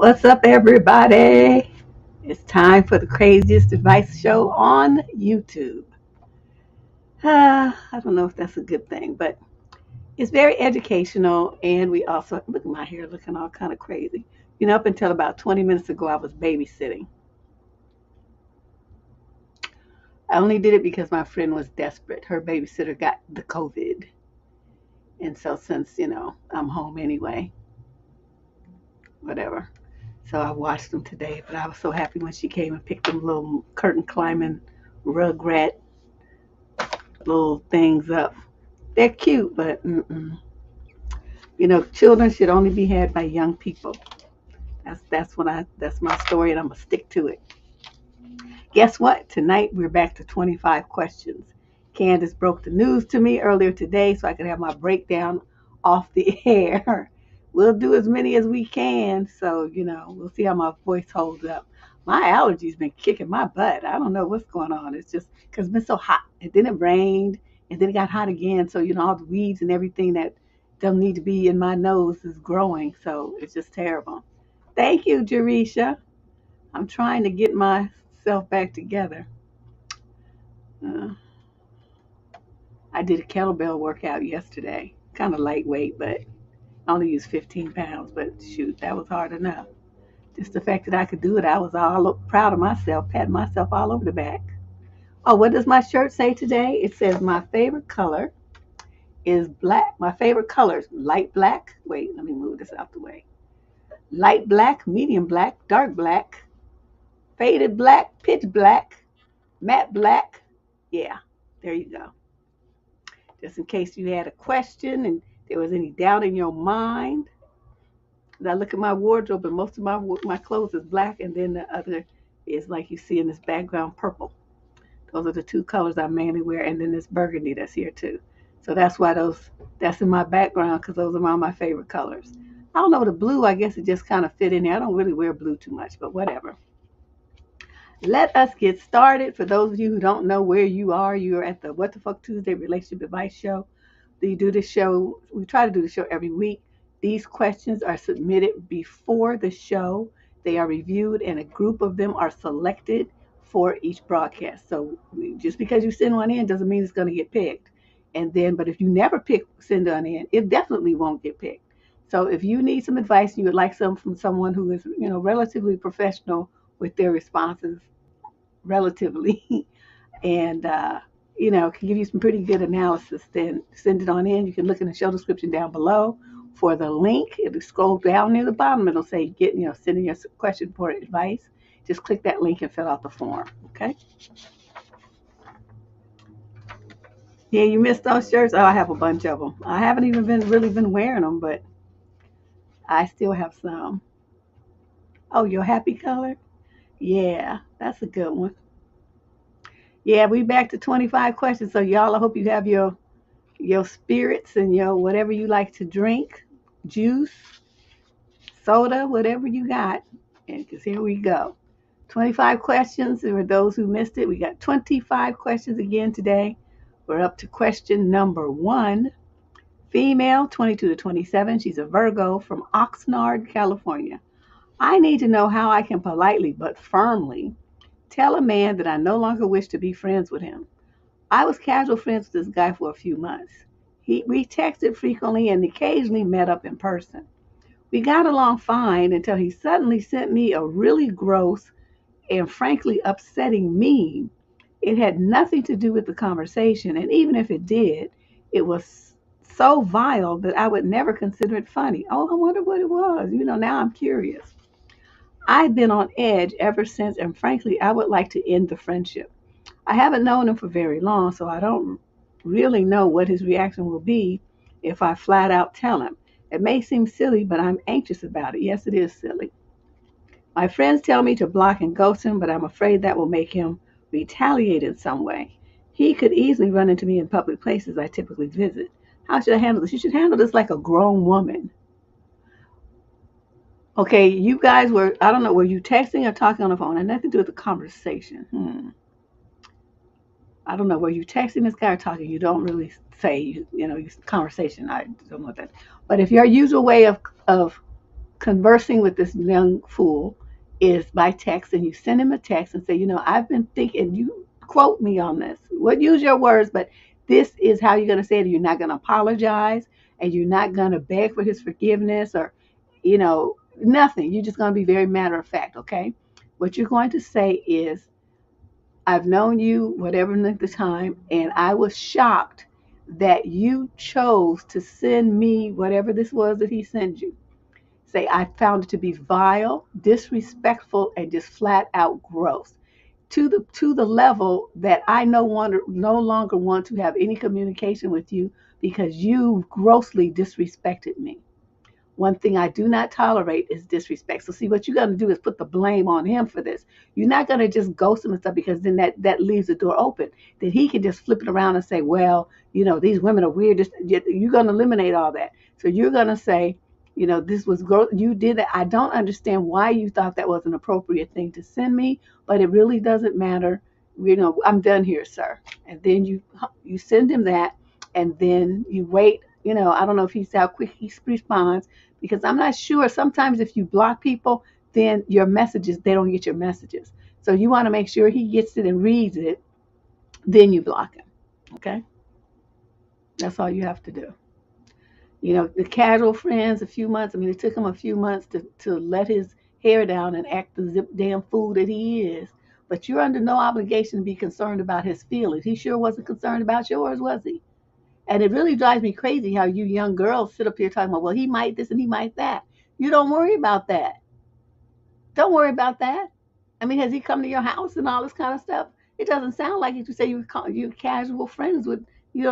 What's up, everybody? It's time for the craziest advice show on YouTube. I don't know if that's a good thing, but it's very educational, and we also look at my hair looking all kind of crazy. Up until about 20 minutes ago, I was babysitting. I only did it because my friend was desperate. Her babysitter got the COVID, and so since I'm home anyway, whatever. So I watched them today, but I was so happy when she came and picked them little curtain climbing rugrat little things up. They're cute, but children should only be had by young people. That's my story, and I'm gonna stick to it. Guess what? Tonight we're back to 25 questions. Candace broke the news to me earlier today, so I could have my breakdown off the air. We'll do as many as we can, so we'll see how my voice holds up. My allergies been kicking my butt. I don't know what's going on. It's just because it's been so hot, and then it rained, and then it got hot again. So all the weeds and everything that don't need to be in my nose is growing. So it's just terrible. Thank you, Jerisha. I'm trying to get myself back together. Uh, I did a kettlebell workout yesterday. Kind of lightweight, but I only used 15 pounds. But shoot, that was hard enough. Just the fact that I could do it, I was all proud of myself, patting myself all over the back. Oh, what does my shirt say today? It says my favorite color is black. My favorite colors, light black. Wait, let me move this out the way. Light black, medium black, dark black, faded black, pitch black, matte black. Yeah, there you go. Just in case you had a question and there was any doubt in your mind. I look at my wardrobe, and most of my clothes is black, and then the other is like you see in this background, purple. Those are the two colors I mainly wear, and then this burgundy that's here too. So that's in my background because those are all my favorite colors. I don't know, the blue, I guess it just kind of fit in there. I don't really wear blue too much, but whatever. Let us get started. For those of you who don't know where you are at the What the Fuck Tuesday Relationship Advice Show. We try to do the show every week. These questions are submitted before the show. They are reviewed, and a group of them are selected for each broadcast. So just because you send one in doesn't mean it's going to get picked. But if you never send one in, it definitely won't get picked. So if you need some advice and you would like some from someone who is, relatively professional with their responses, relatively, and can give you some pretty good analysis, then send it on in. You can look in the show description down below for the link. It'll scroll down near the bottom. It'll say send in your question for advice. Just click that link and fill out the form. Okay. Yeah, you missed those shirts. Oh, I have a bunch of them. I haven't even been wearing them, but I still have some. Oh, your happy color? Yeah, that's a good one. Yeah, we back to 25 questions. So y'all, I hope you have your spirits and your whatever you like to drink, juice, soda, whatever you got. And because here we go. 25 questions. There were those who missed it. We got 25 questions again today. We're up to question number 1. Female, 22 to 27. She's a Virgo from Oxnard, California. I need to know how I can politely but firmly tell a man that I no longer wish to be friends with him. I was casual friends with this guy for a few months. We texted frequently and occasionally met up in person. We got along fine until he suddenly sent me a really gross and frankly upsetting meme. It had nothing to do with the conversation, and even if it did, it was so vile that I would never consider it funny. Oh, I wonder what it was. Now I'm curious. I've been on edge ever since, and frankly, I would like to end the friendship. I haven't known him for very long, so I don't really know what his reaction will be if I flat out tell him. It may seem silly, but I'm anxious about it. Yes, it is silly. My friends tell me to block and ghost him, but I'm afraid that will make him retaliate in some way. He could easily run into me in public places I typically visit. How should I handle this? You should handle this like a grown woman. Okay, you guys I don't know, were you texting or talking on the phone? It had nothing to do with the conversation. I don't know, were you texting this guy or talking? You don't really say, conversation. I don't know what that. But if your usual way of conversing with this young fool is by text, and you send him a text and say, I've been thinking, you quote me on this. Well, use your words, but this is how you're going to say it. You're not going to apologize, and you're not going to beg for his forgiveness or, nothing. You're just going to be very matter of fact, okay? What you're going to say is, I've known you whatever length of time, and I was shocked that you chose to send me whatever this was that he sent you. Say, I found it to be vile, disrespectful, and just flat out gross. To the level that I no longer want to have any communication with you because you grossly disrespected me. One thing I do not tolerate is disrespect. So see, what you're going to do is put the blame on him for this. You're not going to just ghost him and stuff, because then that leaves the door open. Then he can just flip it around and say, well, these women are weird. You're going to eliminate all that. So you're going to say, this was gross. You did that. I don't understand why you thought that was an appropriate thing to send me, but it really doesn't matter. I'm done here, sir. And then you send him that, and then you wait. I don't know if how quick he responds, because I'm not sure. Sometimes if you block people, then your messages, they don't get your messages. So you want to make sure he gets it and reads it, then you block him. Okay? That's all you have to do. The casual friends, a few months. It took him a few months to let his hair down and act the zip damn fool that he is. But you're under no obligation to be concerned about his feelings. He sure wasn't concerned about yours, was he? And it really drives me crazy how you young girls sit up here talking about, well, he might this and he might that. You don't worry about that. Don't worry about that. Has he come to your house and all this kind of stuff? It doesn't sound like it. You say you casual friends would,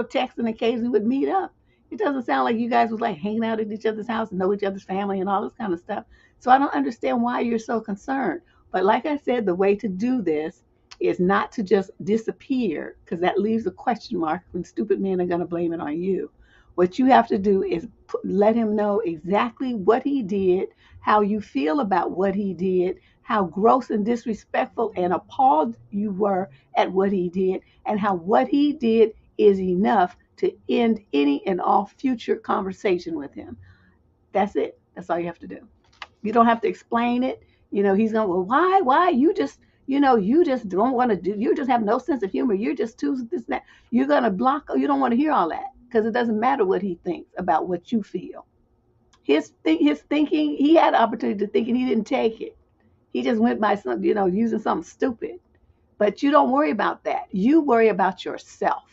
text and occasionally would meet up. It doesn't sound like you guys was like hanging out at each other's house and know each other's family and all this kind of stuff. So I don't understand why you're so concerned. But like I said, the way to do this is not to just disappear, because that leaves a question mark when stupid men are going to blame it on you. What you have to do is let him know exactly what he did, how you feel about what he did, how gross and disrespectful and appalled you were at what he did, and how what he did is enough to end any and all future conversation with him. That's it. That's all you have to do. You don't have to explain it. He's going, well, why? You just don't want to do, you just have no sense of humor. You're just too this, that. You're going to block, you don't want to hear all that, because it doesn't matter what he thinks about what you feel. His thinking, he had an opportunity to think and he didn't take it. He just went by some, using something stupid. But you don't worry about that. You worry about yourself.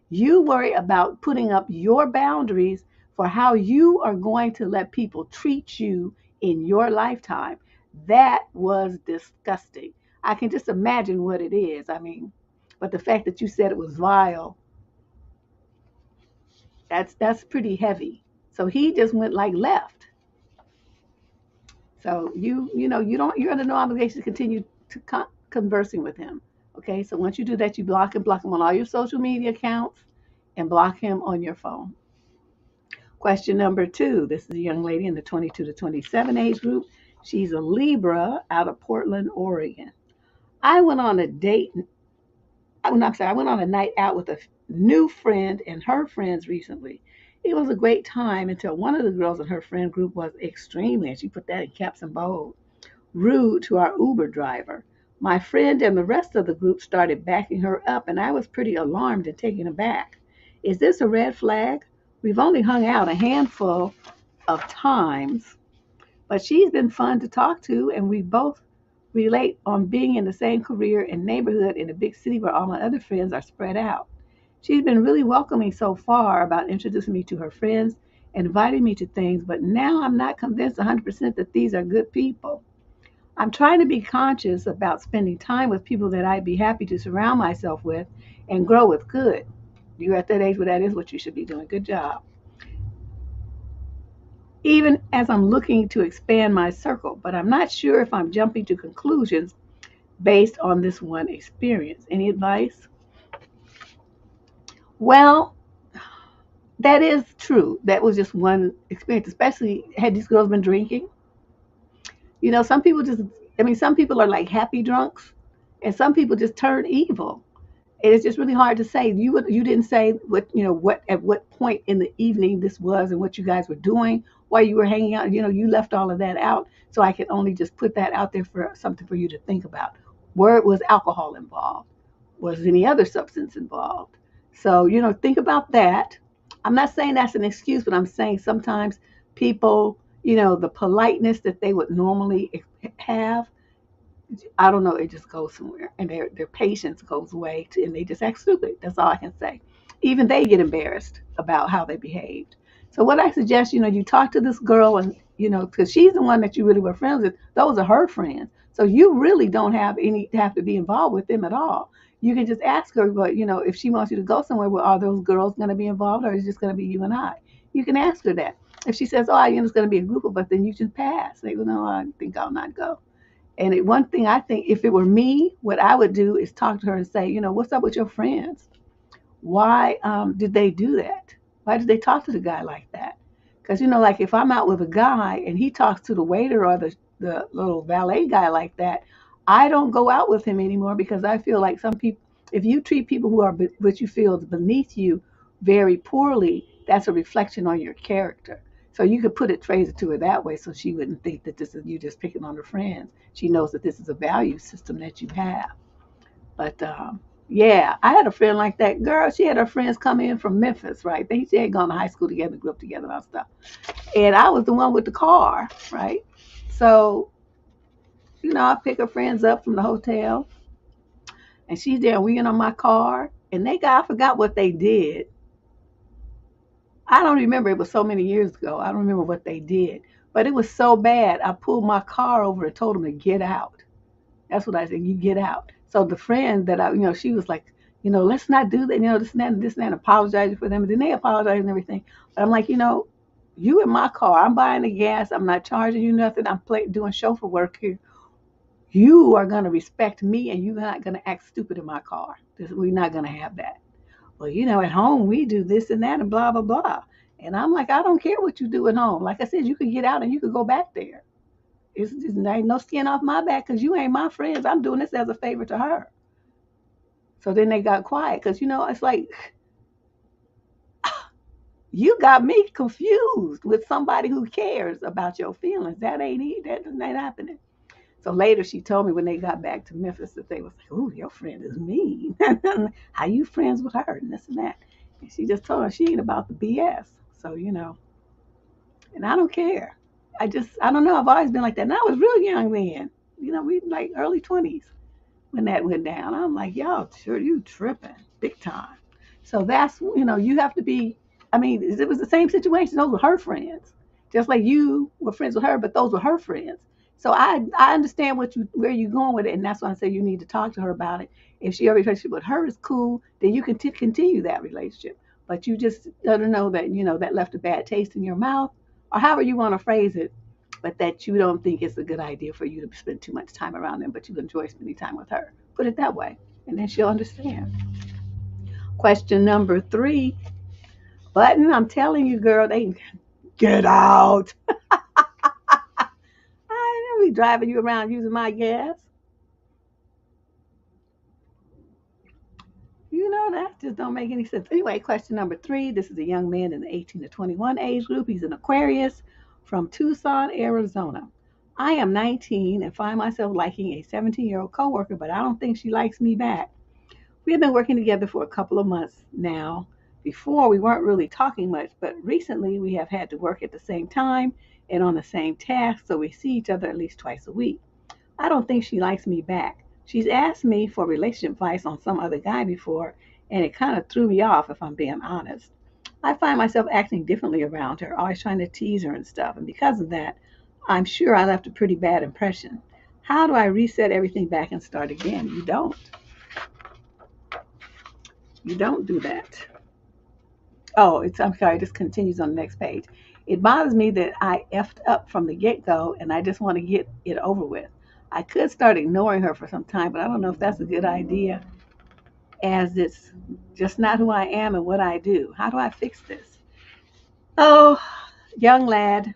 You worry about putting up your boundaries for how you are going to let people treat you in your lifetime. That was disgusting. I can just imagine what it is. But the fact that you said it was vile, that's pretty heavy. So he just went like left. So you're under no obligation to continue to conversing with him. Okay, so once you do that, you block him on all your social media accounts and block him on your phone. Question number 2. This is a young lady in the 22 to 27 age group. She's a Libra out of Portland, Oregon. I went on a night out with a new friend and her friends recently. It was a great time until one of the girls in her friend group was extremely, and she put that in caps and bold, rude to our Uber driver. My friend and the rest of the group started backing her up, and I was pretty alarmed and taken aback. Is this a red flag? We've only hung out a handful of times, but she's been fun to talk to, and we both relate on being in the same career and neighborhood in a big city where all my other friends are spread out. She's been really welcoming so far about introducing me to her friends and inviting me to things, but now I'm not convinced 100% that these are good people. I'm trying to be conscious about spending time with people that I'd be happy to surround myself with and grow with. Good. You're at that age where that is what you should be doing. Good job. Even as I'm looking to expand my circle, but I'm not sure if I'm jumping to conclusions based on this one experience. Any advice? Well, that is true. That was just one experience, especially had these girls been drinking. Some people some people are like happy drunks, and some people just turn evil. And it's just really hard to say. You didn't say what at what point in the evening this was and what you guys were doing while you were hanging out. You left all of that out, so I can only just put that out there for something for you to think about. Was alcohol involved? Was any other substance involved? So think about that. I'm not saying that's an excuse, but I'm saying sometimes people, the politeness that they would normally have, I don't know, it just goes somewhere, and their patience goes away, and they just act stupid. That's all I can say. Even they get embarrassed about how they behaved. So what I suggest, you talk to this girl, and because she's the one that you really were friends with. Those are her friends, so you really don't have to be involved with them at all. You can just ask her, but if she wants you to go somewhere, well, are those girls going to be involved, or is it just going to be you and I? You can ask her that. If she says, oh, it's going to be a group of us, then you just pass. Say, well, no, I think I'll not go. And one thing I think, if it were me, what I would do is talk to her and say, what's up with your friends? Why did they do that? Why did they talk to the guy like that? Because, like if I'm out with a guy and he talks to the waiter or the little valet guy like that, I don't go out with him anymore, because I feel like some people, if you treat people who are what you feel is beneath you very poorly, that's a reflection on your character. So you could phrase it to her that way, so she wouldn't think that this is you just picking on her friends. She knows that this is a value system that you have. But yeah, I had a friend like that. Girl, she had her friends come in from Memphis, right? She had gone to high school together, grew up together and stuff. And I was the one with the car, right? So, I pick her friends up from the hotel, and she's there, and we in on my car, and I forgot what they did. I don't remember. It was so many years ago. I don't remember what they did. But it was so bad, I pulled my car over and told them to get out. That's what I said, you get out. So the friend that she was like, let's not do that, this and that, apologizing for them. And then they apologized and everything. But I'm like, you in my car. I'm buying the gas. I'm not charging you nothing. I'm doing chauffeur work here. You are going to respect me, and you're not going to act stupid in my car. We're not going to have that. Well, at home we do this and that and blah, blah, blah. And I'm like, I don't care what you do at home. Like I said, you could get out and you could go back there. It's just ain't no skin off my back, because you ain't my friends. I'm doing this as a favor to her. So then they got quiet, because, it's like, you got me confused with somebody who cares about your feelings. That ain't happening. So later she told me, when they got back to Memphis, that they was like, oh, your friend is mean. How you friends with her and this and that? And she just told her she ain't about the BS. So, and I don't care. I don't know. I've always been like that. And I was real young then. We like early 20s when that went down. I'm like, y'all, sure, you tripping big time. So that's, you have to be, it was the same situation. Those were her friends. Just like you were friends with her, but those were her friends. So I understand where you're going with it, and that's why I say you need to talk to her about it. If she already relationship with her is cool, then you can continue that relationship. But you just let her know that that left a bad taste in your mouth, or however you want to phrase it, but that you don't think it's a good idea for you to spend too much time around them, but you enjoy spending time with her. Put it that way, and then she'll understand. Question number 3, Button. I'm telling you, girl, they get out. I be driving you around using my gas. That just don't make any sense. Anyway, question number 3. This is a young man in the 18 to 21 age group. He's an Aquarius from Tucson, Arizona. I am 19 and find myself liking a 17-year-old coworker, but I don't think she likes me back. We have been working together for a couple of months now. Before, we weren't really talking much, but recently we have had to work at the same time and on the same task, so we see each other at least twice a week. I don't think she likes me back. She's asked me for relationship advice on some other guy before, and it kind of threw me off, if I'm being honest. I find myself acting differently around her, always trying to tease her and stuff, and because of that, I'm sure I left a pretty bad impression. How do I reset everything back and start again? You don't. You don't do that. Oh, I'm sorry, this continues on the next page. It bothers me that I effed up from the get-go, and I just want to get it over with. I could start ignoring her for some time, but I don't know if that's a good idea, as it's just not who I am and what I do. How do I fix this? Oh, young lad,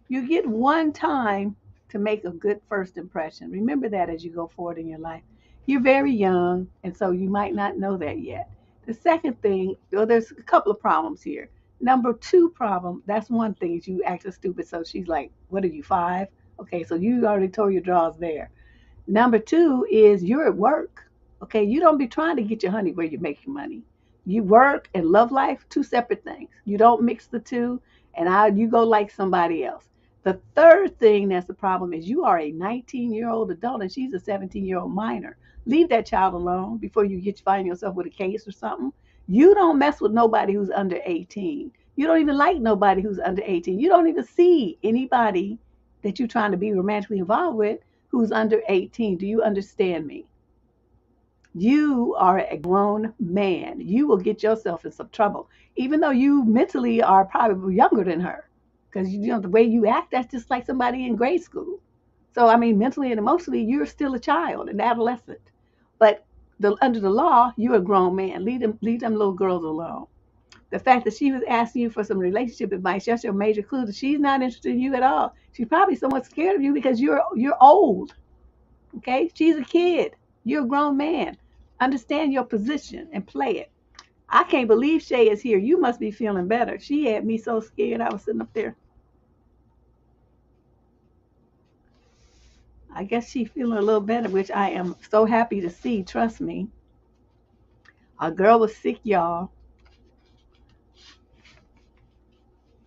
you get one time to make a good first impression. Remember that as you go forward in your life. You're very young, and so you might not know that yet. The second thing, well, there's a couple of problems here. Number two problem, that's one thing, is you acting stupid. So she's like, what are you, 5? Okay, so you already tore your drawers there. Number two is you're at work. Okay, you don't be trying to get your honey where you make your money. You work and love life, two separate things. You don't mix the two, and you go like somebody else. The third thing that's the problem is you are a 19-year-old adult and she's a 17-year-old minor. Leave that child alone before you find yourself with a case or something. You don't mess with nobody who's under 18. You don't even like nobody who's under 18. You don't even see anybody that you're trying to be romantically involved with who's under 18. Do you understand me? You are a grown man. You will get yourself in some trouble, even though you mentally are probably younger than her. Because you know the way you act, that's just like somebody in grade school. So I mean, mentally and emotionally, you're still a child, an adolescent. But under the law, you're a grown man. Leave them little girls alone. The fact that she was asking you for some relationship advice, that's your major clue that she's not interested in you at all. She's probably somewhat scared of you because you're old. Okay? She's a kid. You're a grown man. Understand your position and play it. I can't believe Shay is here. You must be feeling better. She had me so scared. I was sitting up there. I guess she's feeling a little better, which I am so happy to see. Trust me. Our girl was sick, y'all.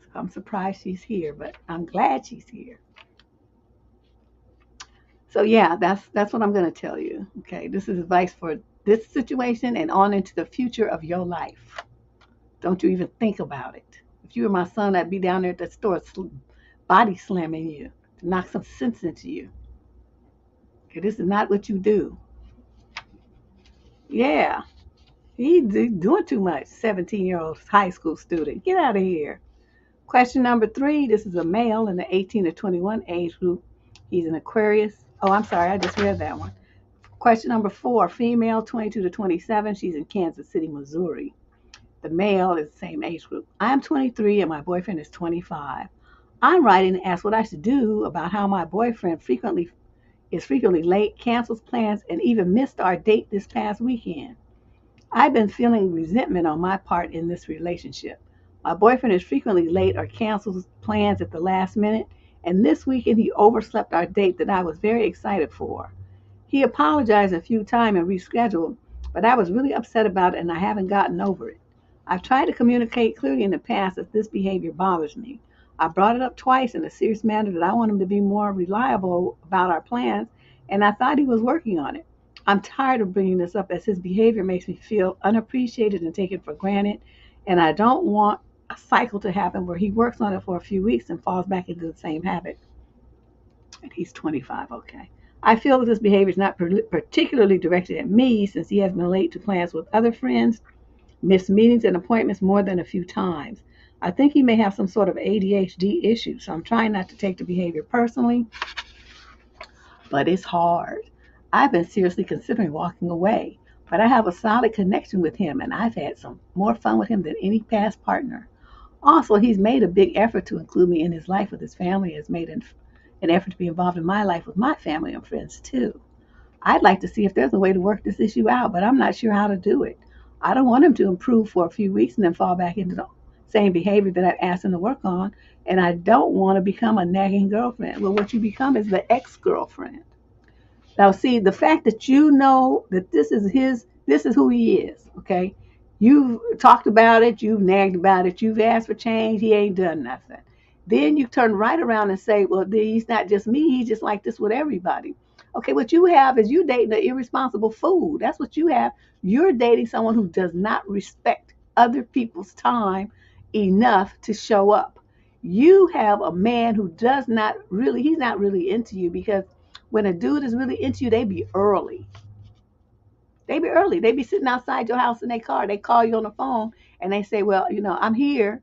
So I'm surprised she's here, but I'm glad she's here. So yeah, that's what I'm going to tell you. Okay, this is advice for this situation and on into the future of your life. Don't you even think about it. If you were my son, I'd be down there at the store body slamming you to knock some sense into you. Okay, this is not what you do. Yeah, he's doing too much. 17-year-old high school student. Get out of here. Question number 3. This is a male in the 18 to 21 age group. He's an Aquarius. Oh, I'm sorry, I just read that one. Question number 4, female, 22 to 27. She's in Kansas City, Missouri. The male is the same age group. I'm 23 and my boyfriend is 25. I'm writing to ask what I should do about how my boyfriend is frequently late, cancels plans, and even missed our date this past weekend. I've been feeling resentment on my part in this relationship. My boyfriend is frequently late or cancels plans at the last minute, and this weekend he overslept our date that I was very excited for. He apologized a few times and rescheduled, but I was really upset about it and I haven't gotten over it. I've tried to communicate clearly in the past that this behavior bothers me. I brought it up twice in a serious manner that I want him to be more reliable about our plans, and I thought he was working on it. I'm tired of bringing this up as his behavior makes me feel unappreciated and taken for granted, and I don't want a cycle to happen where he works on it for a few weeks and falls back into the same habit. And he's 25, okay. I feel that this behavior is not particularly directed at me since he has been late to plans with other friends, missed meetings and appointments more than a few times. I think he may have some sort of ADHD issue, so I'm trying not to take the behavior personally, but it's hard. I've been seriously considering walking away, but I have a solid connection with him and I've had some more fun with him than any past partner. Also, he's made a big effort to include me in his life with his family, has made an effort to be involved in my life with my family and friends too. I'd like to see if there's a way to work this issue out, but I'm not sure how to do it. I don't want him to improve for a few weeks and then fall back into the same behavior that I've asked him to work on, and I don't want to become a nagging girlfriend. Well, what you become is the ex-girlfriend. Now, see, the fact that you know that this is who he is, okay? You've talked about it, you've nagged about it, you've asked for change, he ain't done nothing. Then you turn right around and say, well, he's not just me, he's just like this with everybody. Okay, what you have is you dating an irresponsible fool. That's what you have. You're dating someone who does not respect other people's time enough to show up. You have a man who he's not really into you because when a dude is really into you, they be early. They be early. They be sitting outside your house in their car. They call you on the phone and they say, well, I'm here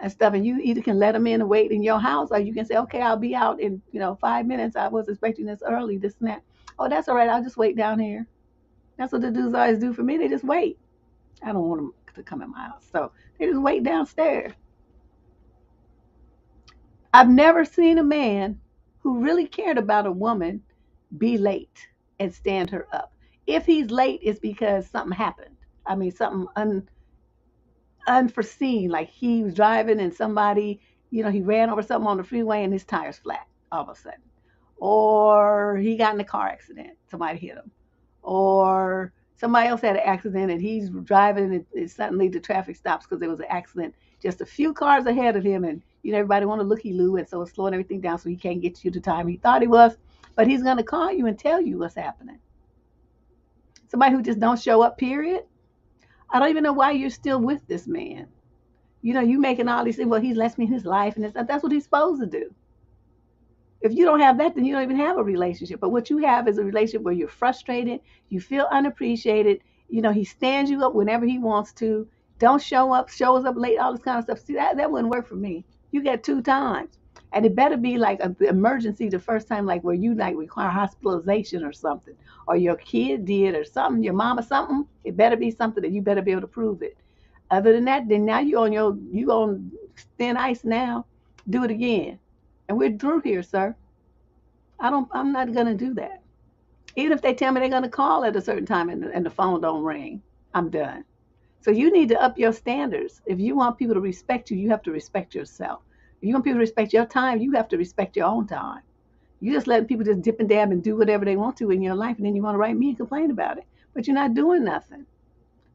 and stuff. And you either can let them in and wait in your house or you can say, okay, I'll be out in, 5 minutes. I was expecting this early, this and that. Oh, that's all right. I'll just wait down here. That's what the dudes always do for me. They just wait. I don't want them to come in my house. So they just wait downstairs. I've never seen a man who really cared about a woman be late and stand her up. If he's late, it's because something happened. I mean, something unforeseen, like he was driving and somebody, he ran over something on the freeway and his tire's flat all of a sudden. Or he got in a car accident, somebody hit him. Or somebody else had an accident and he's driving and suddenly the traffic stops because there was an accident just a few cars ahead of him, and everybody want to looky-loo, and so it's slowing everything down so he can't get you the time he thought he was, but he's going to call you and tell you what's happening. Somebody who just don't show up, period. I don't even know why you're still with this man. You making all these things. Well, he's left me his life, and that's what he's supposed to do. If you don't have that, then you don't even have a relationship. But what you have is a relationship where you're frustrated, you feel unappreciated. He stands you up whenever he wants to. Don't show up, shows up late, all this kind of stuff. See, that wouldn't work for me. You get 2 times. And it better be like an emergency the first time, like where you require hospitalization or something, or your kid did or something, your mama something. It better be something that you better be able to prove it. Other than that, then now you on thin ice now. Do it again. And we're through here, sir. I'm not gonna do that. Even if they tell me they're gonna call at a certain time and the phone don't ring, I'm done. So you need to up your standards. If you want people to respect you, you have to respect yourself. If you want people to respect your time, you have to respect your own time. You just letting people just dip and dab and do whatever they want to in your life, and then you want to write me and complain about it. But you're not doing nothing.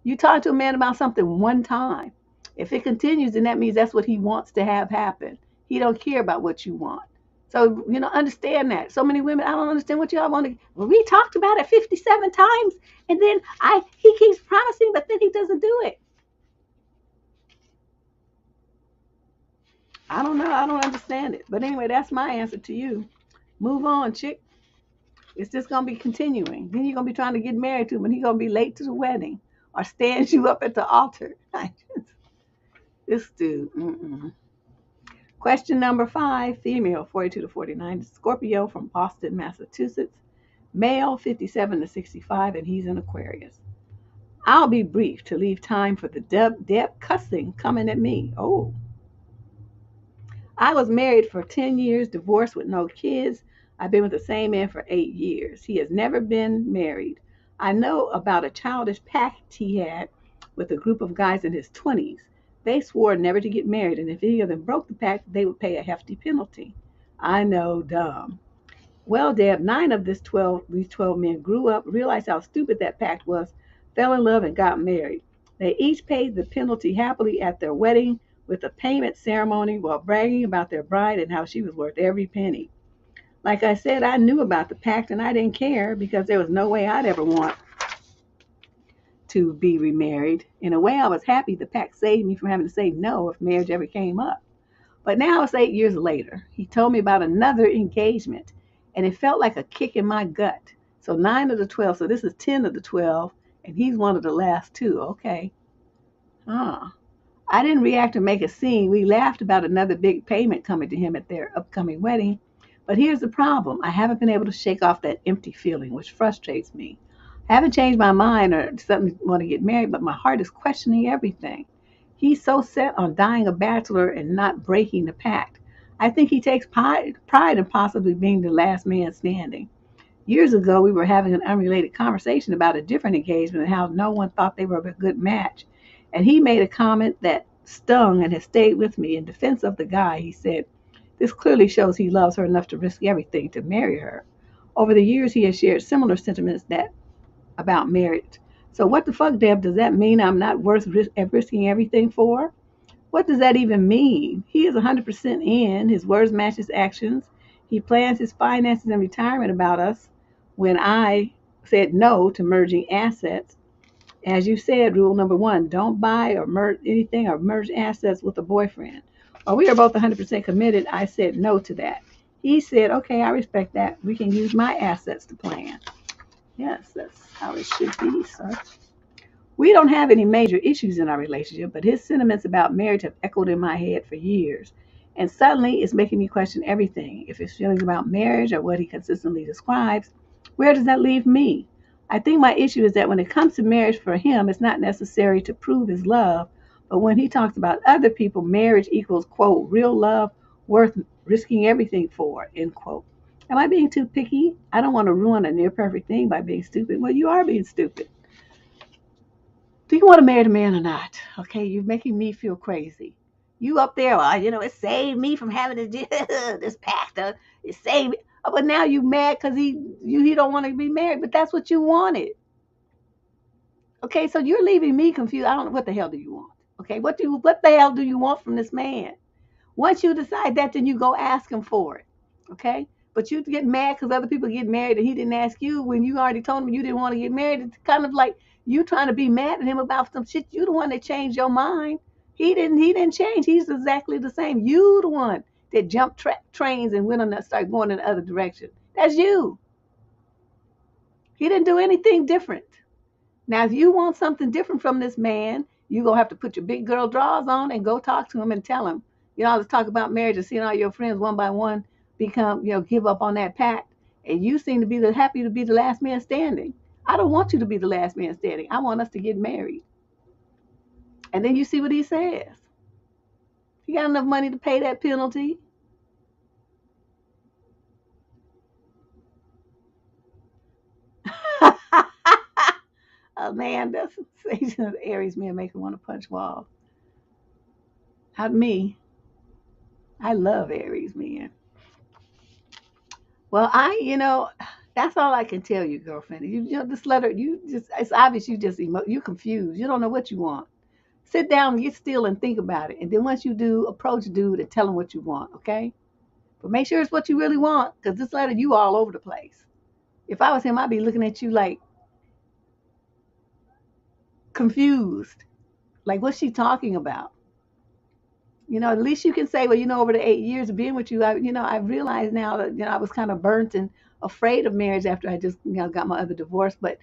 You talk to a man about something one time. If it continues, then that means that's what he wants to have happen. He don't care about what you want. So, understand that. So many women, I don't understand what y'all want to. Well, we talked about it 57 times, and then he keeps promising, but then he doesn't do it. I don't know. I don't understand it. But anyway, that's my answer to you. Move on, chick. It's just going to be continuing. Then you're going to be trying to get married to him, and he's going to be late to the wedding or stands you up at the altar. This dude. Mm-mm. Question number 5, female, 42 to 49, Scorpio from Boston, Massachusetts, male, 57 to 65, and he's an Aquarius. I'll be brief to leave time for the Deb cussing coming at me. Oh. I was married for 10 years, divorced with no kids. I've been with the same man for 8 years. He has never been married. I know about a childish pact he had with a group of guys in his 20s. They swore never to get married, and if any of them broke the pact, they would pay a hefty penalty. I know, dumb. Well, Deb, 9 of these 12 men grew up, realized how stupid that pact was, fell in love, and got married. They each paid the penalty happily at their wedding with a payment ceremony while bragging about their bride and how she was worth every penny. Like I said, I knew about the pact, and I didn't care because there was no way I'd ever want to be remarried. In a way, I was happy the pact saved me from having to say no if marriage ever came up. But now it's 8 years later. He told me about another engagement, and it felt like a kick in my gut. So 9 of the 12, so this is 10 of the 12, and he's one of the last 2. Okay. I didn't react or make a scene. We laughed about another big payment coming to him at their upcoming wedding. But here's the problem. I haven't been able to shake off that empty feeling, which frustrates me. I haven't changed my mind or something want to get married, but my heart is questioning everything. He's so set on dying a bachelor and not breaking the pact. I think he takes pride in possibly being the last man standing. Years ago, we were having an unrelated conversation about a different engagement and how no one thought they were a good match. And he made a comment that stung and has stayed with me. In defense of the guy, he said, "This clearly shows he loves her enough to risk everything to marry her." Over the years, he has shared similar sentiments about marriage. So what the fuck, Deb, does that mean I'm not worth risking everything for? What does that even mean? He is 100% in. His words match his actions. He plans his finances and retirement about us when I said no to merging assets. As you said, rule number 1, don't buy or merge anything or merge assets with a boyfriend. While we are both 100% committed, I said no to that. He said, okay, I respect that. We can use my assets to plan. Yes, that's how it should be, sir. We don't have any major issues in our relationship, but his sentiments about marriage have echoed in my head for years. And suddenly it's making me question everything. If his feelings about marriage are what he consistently describes, where does that leave me? I think my issue is that when it comes to marriage for him, it's not necessary to prove his love. But when he talks about other people, marriage equals, quote, real love worth risking everything for, end quote. Am I being too picky? I don't want to ruin a near perfect thing by being stupid. Well, you are being stupid. Do you want to marry the man or not? Okay, you're making me feel crazy. You up there, well, it saved me from having to do this pastor. It saved me. Oh, but now you mad because he don't want to be married, but that's what you wanted. Okay, so you're leaving me confused. I don't know what the hell do you want. Okay, what the hell do you want from this man? Once you decide that, then you go ask him for it. Okay, but you get mad because other people get married and he didn't ask you when you already told him you didn't want to get married. It's kind of like you trying to be mad at him about some shit. You the one that changed your mind. He didn't. He didn't change. He's exactly the same. You the one that jumped trains and went on that start going in the other direction. That's you. He didn't do anything different. Now, if you want something different from this man, you're going to have to put your big girl drawers on and go talk to him and tell him. You know, let's talk about marriage and seeing all your friends one by one become, give up on that pact. And you seem to be happy to be the last man standing. I don't want you to be the last man standing. I want us to get married. And then you see what he says. You got enough money to pay that penalty? Oh, man, that's Aries man making want to punch walls. Not me. I love Aries men. Well, that's all I can tell you, girlfriend. This letter, it's obvious you confused. You don't know what you want. Sit down, get still, and think about it. And then once you do, approach dude and tell him what you want, okay? But make sure it's what you really want, because this letter, you all over the place. If I was him, I'd be looking at you like confused. Like, what's she talking about? At least you can say, well, over the 8 years of being with you, I realize now that, I was kind of burnt and afraid of marriage after I just, got my other divorce. But,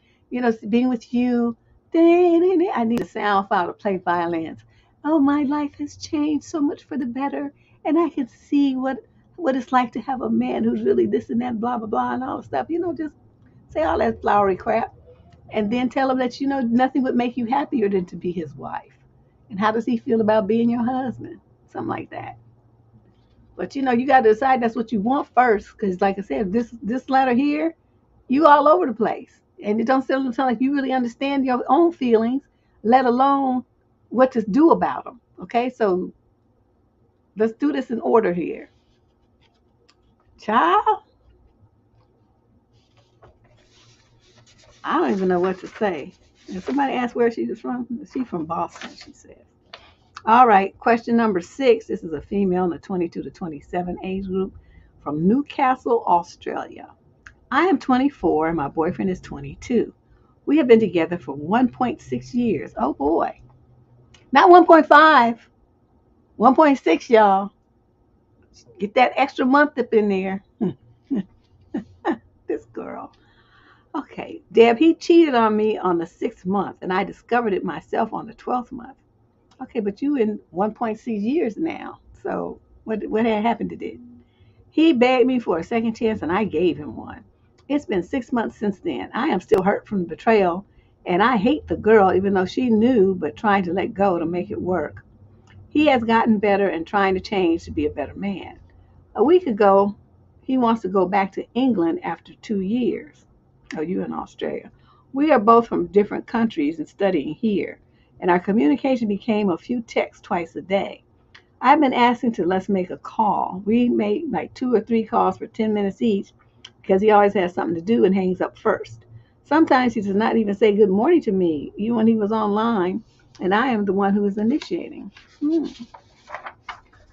being with you, I need a sound file to play violins. Oh, my life has changed so much for the better. And I can see what it's like to have a man who's really this and that, blah, blah, blah, and all the stuff. Just say all that flowery crap. And then tell him that, nothing would make you happier than to be his wife. And how does he feel about being your husband? Something like that. But you got to decide that's what you want first, because like I said, this letter here, you all over the place, and it don't sound like you really understand your own feelings, let alone what to do about them. Okay, so let's do this in order here, child. I don't even know what to say. And somebody asked where she was from. She's from Boston, she said. All right, question number 6. This is a female in the 22 to 27 age group from Newcastle, Australia. I am 24 and my boyfriend is 22. We have been together for 1.6 years. Oh boy. Not 1.5, 1.6, y'all. Get that extra month up in there. This girl. Okay, Deb, he cheated on me on the 6th month and I discovered it myself on the 12th month. Okay, but you in 1.6 years now. So what had happened to this? He begged me for a second chance and I gave him one. It's been 6 months since then. I am still hurt from the betrayal and I hate the girl even though she knew but trying to let go to make it work. He has gotten better and trying to change to be a better man. A week ago, he wants to go back to England after 2 years. Oh, you in Australia. We are both from different countries and studying here, and our communication became a few texts twice a day. I've been asking to let's make a call. We make like 2 or 3 calls for 10 minutes each because he always has something to do and hangs up first. Sometimes he does not even say good morning to me, even when he was online, and I am the one who is initiating.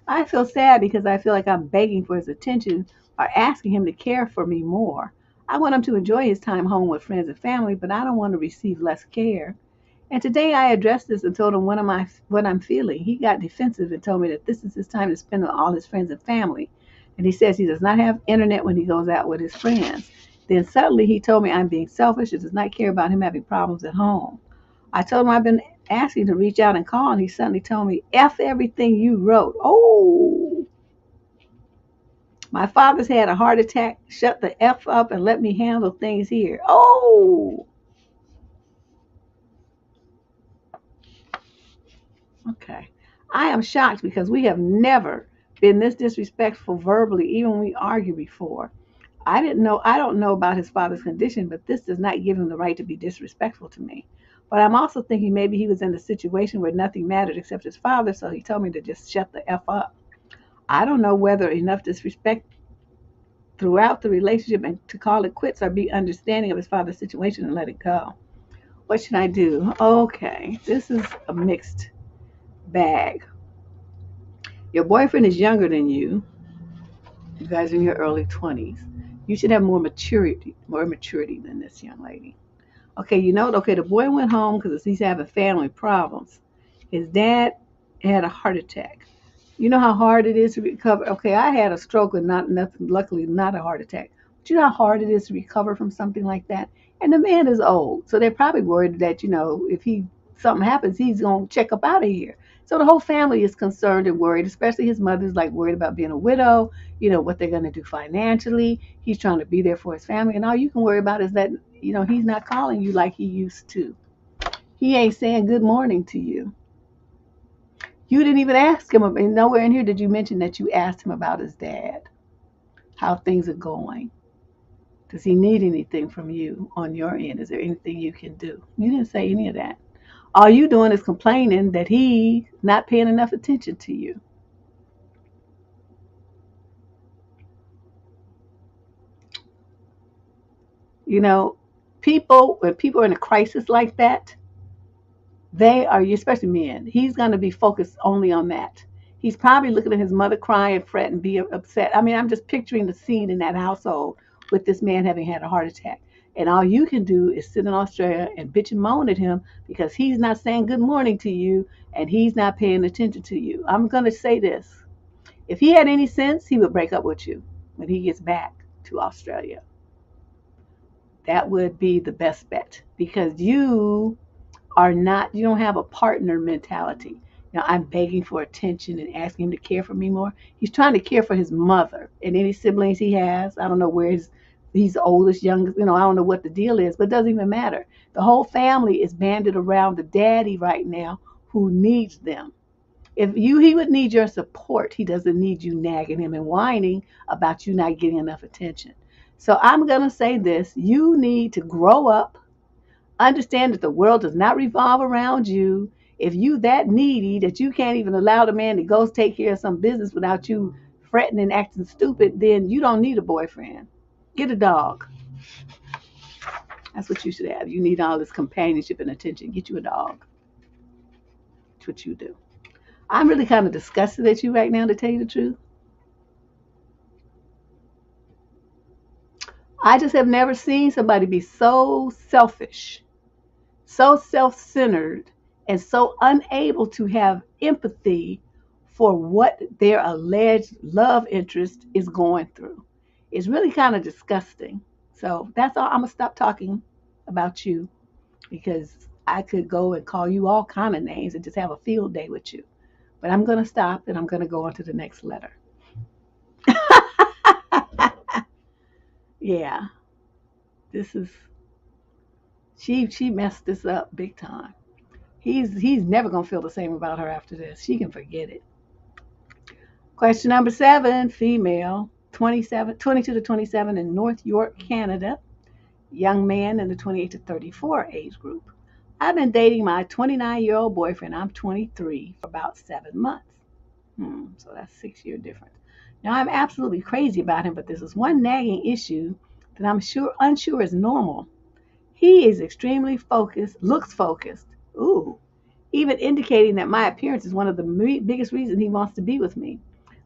I feel sad because I feel like I'm begging for his attention or asking him to care for me more. I want him to enjoy his time home with friends and family, but I don't want to receive less care. And today I addressed this and told him what I'm feeling. He got defensive and told me that this is his time to spend with all his friends and family. And he says he does not have internet when he goes out with his friends. Then suddenly he told me I'm being selfish and does not care about him having problems at home. I told him I've been asking to reach out and call, and he suddenly told me, F everything you wrote. Oh, my father's had a heart attack. Shut the F up and let me handle things here. Oh, okay. I am shocked because we have never been this disrespectful verbally, even when we argue before. I don't know about his father's condition, but this does not give him the right to be disrespectful to me. But I'm also thinking maybe he was in a situation where nothing mattered except his father, so he told me to just shut the F up. I don't know whether enough disrespect throughout the relationship and to call it quits or be understanding of his father's situation and let it go. What should I do? Okay, this is a mixed bag. Your boyfriend is younger than you. You guys are in your early 20s. You should have more maturity than this young lady. Okay, okay, the boy went home because he's having family problems. His dad had a heart attack. You know how hard it is to recover? Okay, I had a stroke and nothing, luckily not a heart attack. But you know how hard it is to recover from something like that? And the man is old, so they're probably worried that, if something happens, he's gonna check up out of here. So the whole family is concerned and worried, especially his mother's like worried about being a widow, what they're gonna do financially. He's trying to be there for his family, and all you can worry about is that, he's not calling you like he used to. He ain't saying good morning to you. You didn't even ask him, and nowhere in here did you mention that you asked him about his dad, how things are going. Does he need anything from you on your end? Is there anything you can do? You didn't say any of that. All you doing is complaining that he's not paying enough attention to you. When people are in a crisis like that, they are, especially men, he's going to be focused only on that. He's probably looking at his mother cry and fret and be upset. I mean, I'm just picturing the scene in that household with this man having had a heart attack. And all you can do is sit in Australia and bitch and moan at him because he's not saying good morning to you and he's not paying attention to you. I'm going to say this. If he had any sense, he would break up with you when he gets back to Australia. That would be the best bet because you don't have a partner mentality. I'm begging for attention and asking him to care for me more. He's trying to care for his mother and any siblings he has. I don't know where he's the oldest, youngest, I don't know what the deal is, but it doesn't even matter. The whole family is banded around the daddy right now who needs them. He would need your support. He doesn't need you nagging him and whining about you not getting enough attention. So I'm going to say this. You need to grow up. Understand that the world does not revolve around you. If you that needy that you can't even allow the man to go take care of some business without you fretting and acting stupid, then you don't need a boyfriend. Get a dog. That's what you should have. You need all this companionship and attention. Get you a dog. That's what you do. I'm really kind of disgusted at you right now, to tell you the truth. I just have never seen somebody be so selfish, so self-centered, and so unable to have empathy for what their alleged love interest is going through. It's really kind of disgusting. So that's all. I'm going to stop talking about you because I could go and call you all kind of names and just have a field day with you. But I'm going to stop and I'm going to go on to the next letter. Yeah. She messed this up big time. He's never gonna feel the same about her after this. She can forget it. Question number 7, female, 22 to 27 in North York, Canada. Young man in the 28 to 34 age group. I've been dating my 29-year-old boyfriend. I'm 23 for about 7 months. So that's 6-year difference. Now I'm absolutely crazy about him, but there's this one nagging issue that I'm unsure is normal. He is extremely focused, looks focused. Ooh, even indicating that my appearance is one of the biggest reasons he wants to be with me,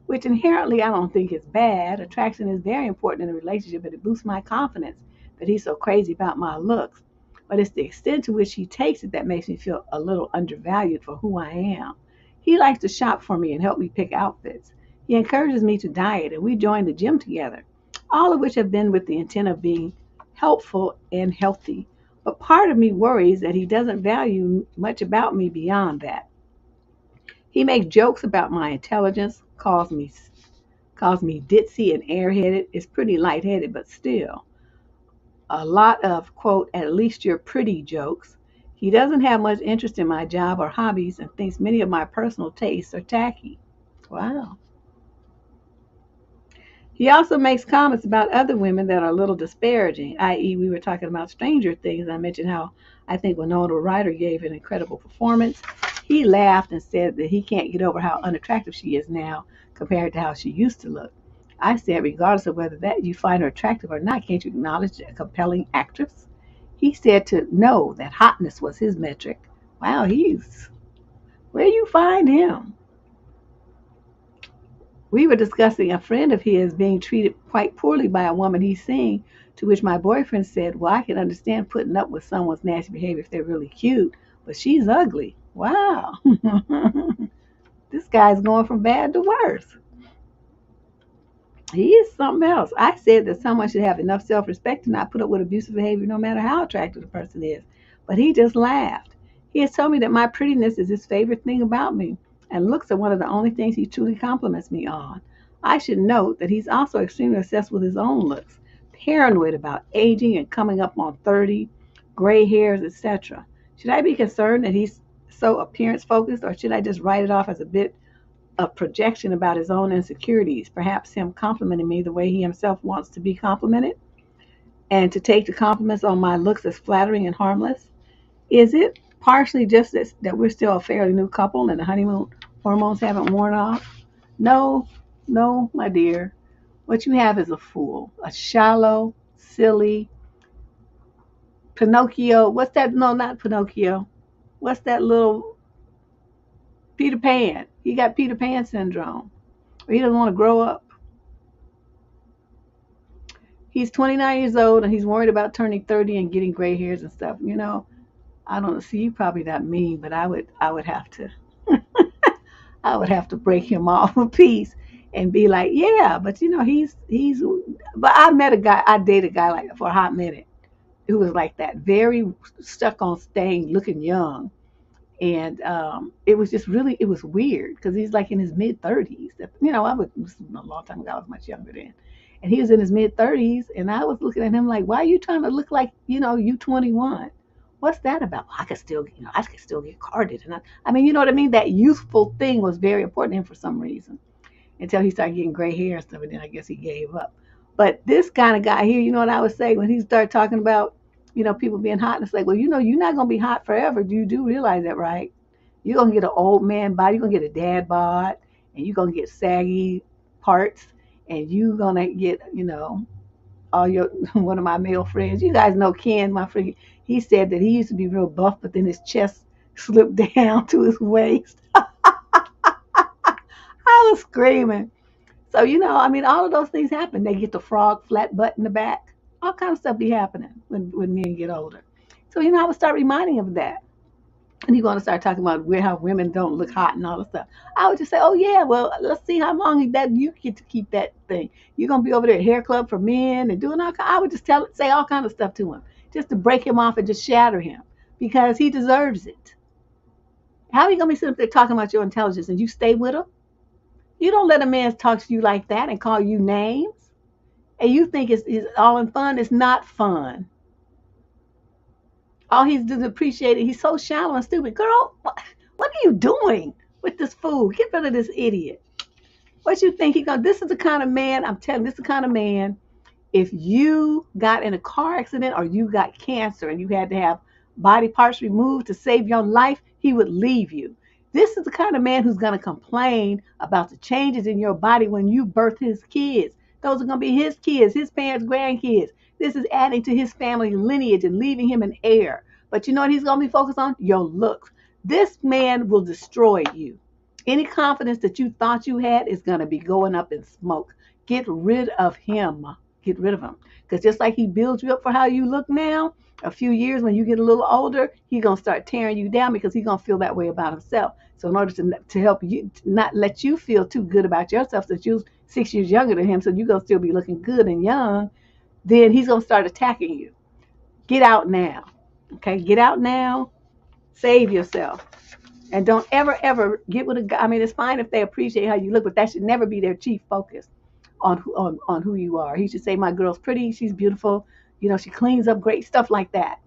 which inherently I don't think is bad. Attraction is very important in a relationship, and it boosts my confidence that he's so crazy about my looks. But it's the extent to which he takes it that makes me feel a little undervalued for who I am. He likes to shop for me and help me pick outfits. He encourages me to diet, and we join the gym together, all of which have been with the intent of being helpful and healthy. But part of me worries that he doesn't value much about me beyond that. He makes jokes about my intelligence, calls me ditzy and airheaded. It's pretty lightheaded, but still. A lot of, quote, at least you're pretty jokes. He doesn't have much interest in my job or hobbies and thinks many of my personal tastes are tacky. Wow. He also makes comments about other women that are a little disparaging, i.e., we were talking about Stranger Things. I mentioned how I think Winona Ryder gave an incredible performance. He laughed and said that he can't get over how unattractive she is now compared to how she used to look. I said, regardless of whether that you find her attractive or not, can't you acknowledge a compelling actress? He said to know that hotness was his metric. Wow, where you find him? We were discussing a friend of his being treated quite poorly by a woman he's seeing, to which my boyfriend said, well, I can understand putting up with someone's nasty behavior if they're really cute, but she's ugly. Wow. This guy's going from bad to worse. He is something else. I said that someone should have enough self-respect to not put up with abusive behavior no matter how attractive the person is. But he just laughed. He has told me that my prettiness is his favorite thing about me, and looks are one of the only things he truly compliments me on. I should note that he's also extremely obsessed with his own looks, paranoid about aging and coming up on 30, gray hairs, etc. Should I be concerned that he's so appearance focused, or should I just write it off as a bit of projection about his own insecurities, perhaps him complimenting me the way he himself wants to be complimented, and to take the compliments on my looks as flattering and harmless? Is it partially just that we're still a fairly new couple and the honeymoon hormones haven't worn off? No, no, my dear. What you have is a fool, a shallow, silly Pinocchio. What's that? No, not Pinocchio. What's that little Peter Pan? He got Peter Pan syndrome. He doesn't want to grow up. He's 29 years old and he's worried about turning 30 and getting gray hairs and stuff. I don't see, you probably not mean, but I would have to I would have to break him off a piece and be like, yeah, but he's but I dated a guy like for a hot minute who was like that, very stuck on staying looking young. And it was weird because he's like in his mid 30s. This was a long time ago, I was much younger then. And he was in his mid 30s, and I was looking at him like, why are you trying to look like, you 21? What's that about? I could still get carded. And you know what I mean? That youthful thing was very important to him for some reason until he started getting gray hair and stuff, and then I guess he gave up. But this kind of guy here, you know what I would say when he started talking about, people being hot, and it's like, well, you're not gonna be hot forever. You do realize that, right? You're gonna get an old man body, you're gonna get a dad bod, and you're gonna get saggy parts, and you're gonna get, all your one of my male friends. You guys know Ken, my friend. He said that he used to be real buff, but then his chest slipped down to his waist. I was screaming. So, all of those things happen. They get the frog flat butt in the back. All kind of stuff be happening when men get older. So, I would start reminding him of that. And he's going to start talking about how women don't look hot and all this stuff. I would just say, oh, yeah, well, let's see how long that you get to keep that thing. You're going to be over there at Hair Club for Men and doing all I would just say all kind of stuff to him just to break him off and just shatter him because he deserves it. How are you going to be sitting up there talking about your intelligence and you stay with him? You don't let a man talk to you like that and call you names. And you think it's all in fun. It's not fun. All he's doing is appreciate it. He's so shallow and stupid. Girl, what are you doing with this fool? Get rid of this idiot. What you think this is the kind of man, I'm telling you, this is the kind of man, if you got in a car accident or you got cancer and you had to have body parts removed to save your life, he would leave you. This is the kind of man who's going to complain about the changes in your body when you birth his kids. Those are going to be his kids, his parents' grandkids. This is adding to his family lineage and leaving him an heir. But you know what he's going to be focused on? Your looks. This man will destroy you. Any confidence that you thought you had is going to be going up in smoke. Get rid of him. Get rid of him. Because just like he builds you up for how you look now, a few years when you get a little older, he's going to start tearing you down because he's going to feel that way about himself. So in order to help you, not let you feel too good about yourself, since you're 6 years younger than him, so you're going to still be looking good and young, then he's going to start attacking you. Get out now. Okay? Get out now. Save yourself. And don't ever get with a guy. It's fine if they appreciate how you look, but that should never be their chief focus on who you are. He should say, my girl's pretty, she's beautiful, she cleans up great, stuff like that.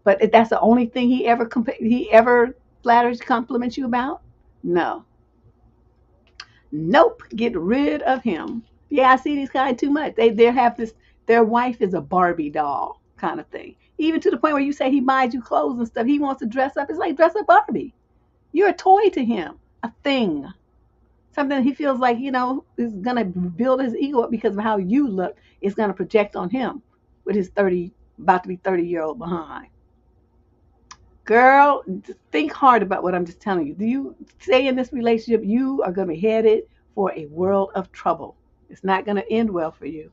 But if that's the only thing he ever flatters, compliments you about, no. Nope. Get rid of him. Yeah, I see these kind too much. They have this. Their wife is a Barbie doll kind of thing. Even to the point where you say he buys you clothes and stuff. He wants to dress up. It's like dress up Barbie. You're a toy to him, a thing, something he feels like is gonna build his ego up because of how you look. It's gonna project on him with his about to be 30-year-old behind. Girl, think hard about what I'm just telling you. Do you stay in this relationship? You are gonna be headed for a world of trouble. It's not gonna end well for you.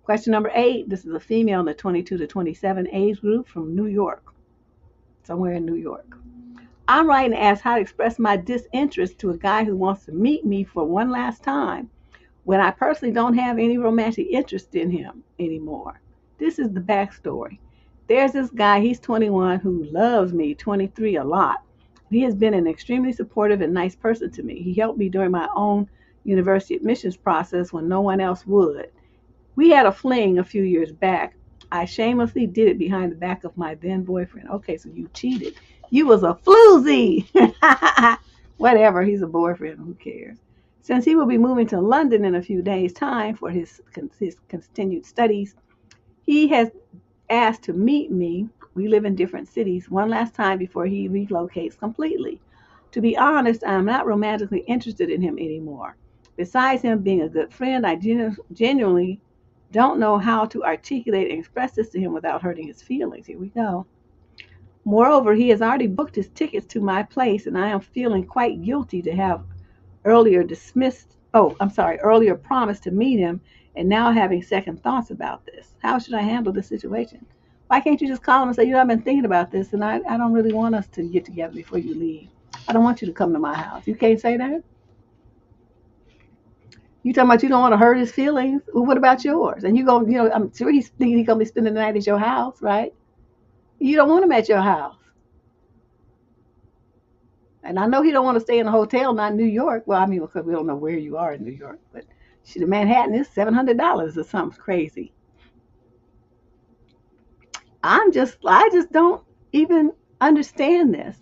Question number 8. This is a female in the 22 to 27 age group from New York, somewhere in New York. I'm writing to ask how to express my disinterest to a guy who wants to meet me for one last time when I personally don't have any romantic interest in him anymore. This is the backstory. There's this guy, he's 21, who loves me, 23, a lot. He has been an extremely supportive and nice person to me. He helped me during my own university admissions process when no one else would. We had a fling a few years back. I shamelessly did it behind the back of my then boyfriend. Okay, so you cheated. You was a floozy. Whatever, he's a boyfriend. Who cares? Since he will be moving to London in a few days' time for his continued studies, he has asked to meet me. We live in different cities one last time before he relocates completely. To be honest, I am not romantically interested in him anymore. Besides him being a good friend, I genuinely don't know how to articulate and express this to him without hurting his feelings. Here we go. Moreover, he has already booked his tickets to my place, and I am feeling quite guilty to have earlier earlier promised to meet him, and now having second thoughts about this. How should I handle this situation? Why can't you just call him and say, I've been thinking about this, and I don't really want us to get together before you leave. I don't want you to come to my house. You can't say that? You talking about you don't want to hurt his feelings? Well, what about yours? And I'm sure he's thinking he's gonna be spending the night at your house, right? You don't want him at your house. And I know he don't want to stay in a hotel, not in New York. Well, I mean, because we don't know where you are in New York, but shit, Manhattan is $700 or something crazy. I just don't even understand this.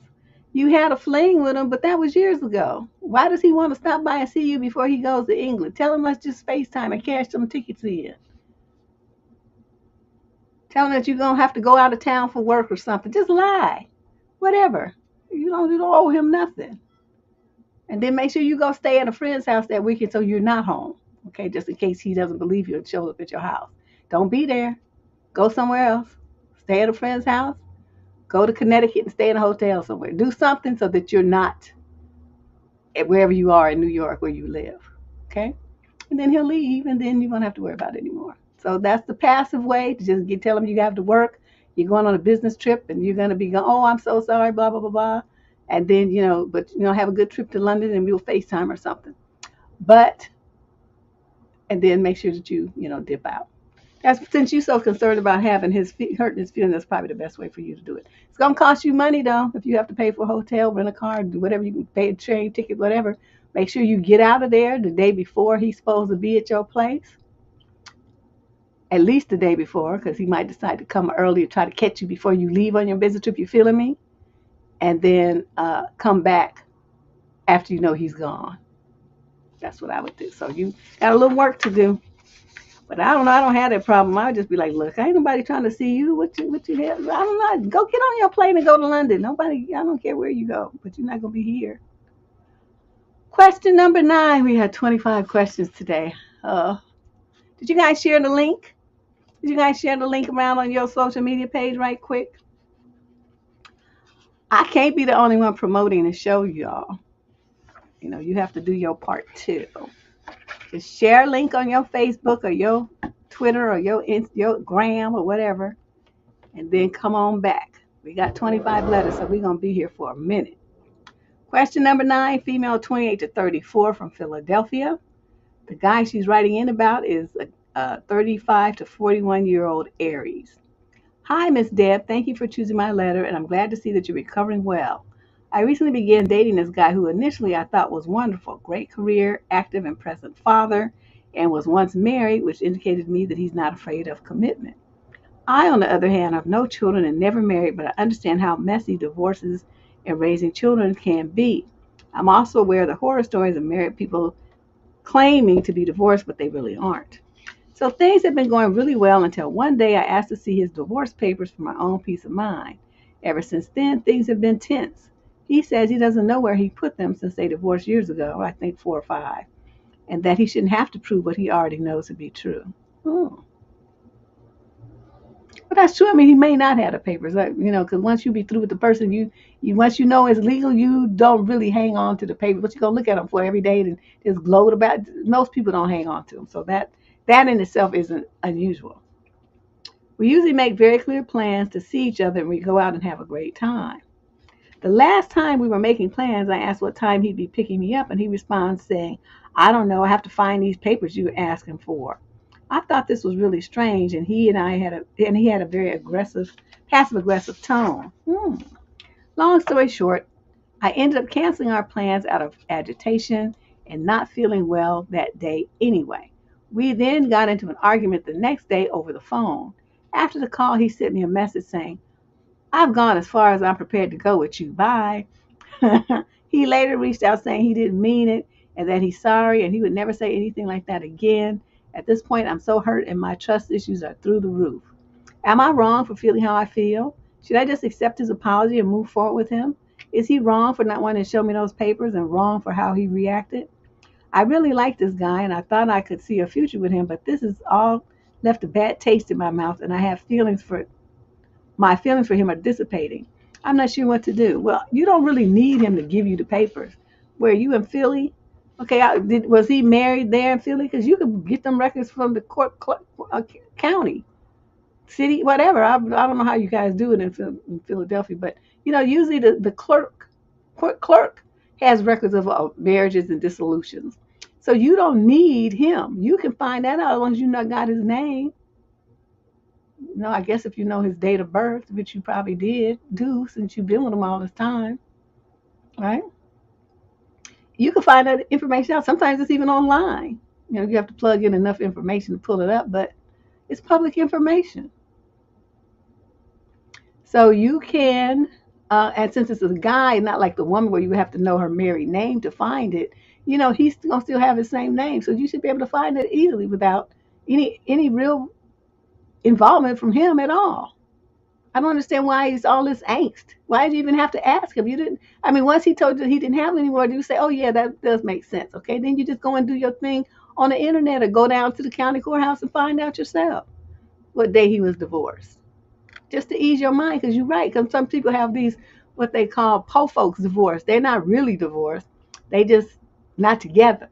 You had a fling with him, but that was years ago. Why does he want to stop by and see you before he goes to England? Tell him let's just FaceTime and cash some tickets in. Tell him that you're going to have to go out of town for work or something. Just lie. Whatever. You don't owe him nothing. And then make sure you go stay at a friend's house that weekend so you're not home. Okay, just in case he doesn't believe you and shows up at your house. Don't be there. Go somewhere else. Stay at a friend's house. Go to Connecticut and stay in a hotel somewhere. Do something so that you're not at wherever you are in New York where you live. Okay? And then he'll leave, and then you won't have to worry about it anymore. So that's the passive way to just tell him you have to work. You're going on a business trip, and you're going to be going, oh, I'm so sorry, blah, blah, blah, blah. And then, have a good trip to London, and we'll FaceTime or something. And then make sure that you, dip out. Since you're so concerned about hurting his feelings, that's probably the best way for you to do it. It's going to cost you money, though, if you have to pay for a hotel, rent a car, do whatever you can pay, a train ticket, whatever. Make sure you get out of there the day before he's supposed to be at your place. At least the day before, because he might decide to come early or try to catch you before you leave on your business trip. You feeling me? And then come back after you know he's gone. That's what I would do. So you got a little work to do. But I don't know. I don't have that problem. I would just be like, look, ain't nobody trying to see you. What you have? I don't know. Go get on your plane and go to London. I don't care where you go, but you're not going to be here. Question number 9. We had 25 questions today. Did you guys share the link? Did you guys share the link around on your social media page right quick? I can't be the only one promoting the show, y'all. You have to do your part too. Just share a link on your Facebook or your Twitter or your Gram or whatever, and then come on back. We got 25 letters, so we're going to be here for a minute. Question number 9, female 28 to 34 from Philadelphia. The guy she's writing in about is a 35 to 41-year-old Aries. Hi, Miss Deb. Thank you for choosing my letter, and I'm glad to see that you're recovering well. I recently began dating this guy who initially I thought was wonderful. Great career, active and present father, and was once married, which indicated to me that he's not afraid of commitment. I, on the other hand, have no children and never married, but I understand how messy divorces and raising children can be. I'm also aware of the horror stories of married people claiming to be divorced, but they really aren't. So things have been going really well until one day I asked to see his divorce papers for my own peace of mind. Ever since then, things have been tense. He says he doesn't know where he put them since they divorced years ago, I think 4 or 5, and that he shouldn't have to prove what he already knows to be true. Oh. But that's true. I mean, he may not have the papers, because once you be through with the person, you once you know it's legal, you don't really hang on to the papers. What you gonna look at them for every day and just gloat about? Most people don't hang on to them, so that in itself isn't unusual. We usually make very clear plans to see each other and we go out and have a great time. The last time we were making plans, I asked what time he'd be picking me up, and he responds saying, I don't know, I have to find these papers you were asking for. I thought this was really strange, and he had a very aggressive, passive-aggressive tone. Long story short, I ended up canceling our plans out of agitation and not feeling well that day anyway. We then got into an argument the next day over the phone. After the call, he sent me a message saying, I've gone as far as I'm prepared to go with you. Bye. He later reached out saying he didn't mean it and that he's sorry and he would never say anything like that again. At this point, I'm so hurt and my trust issues are through the roof. Am I wrong for feeling how I feel? Should I just accept his apology and move forward with him? Is he wrong for not wanting to show me those papers and wrong for how he reacted? I really like this guy and I thought I could see a future with him, but this has all left a bad taste in my mouth and I have my feelings for him are dissipating. I'm not sure what to do. Well, you don't really need him to give you the papers. Were you in Philly? Okay, was he married there in Philly? Because you could get them records from the county, city, whatever. I don't know how you guys do it in Philadelphia, but usually the clerk has records of marriages and dissolutions. So you don't need him. You can find that out as long as you not got his name. I guess if you know his date of birth, which you probably do since you've been with him all this time, right? You can find that information out. Sometimes it's even online. You have to plug in enough information to pull it up, but it's public information. So you can, and since it's a guy, not like the woman where you have to know her married name to find it, he's going to still have his same name. So you should be able to find it easily without any real involvement from him at all. I don't understand why he's all this angst. Why did you even have to ask him? You didn't. I mean, once he told you he didn't have any more, you say, "Oh yeah, that does make sense." Okay, then you just go and do your thing on the internet or go down to the county courthouse and find out yourself what day he was divorced, just to ease your mind. Because you're right. Because some people have these what they call po folks divorce. They're not really divorced. They just not together.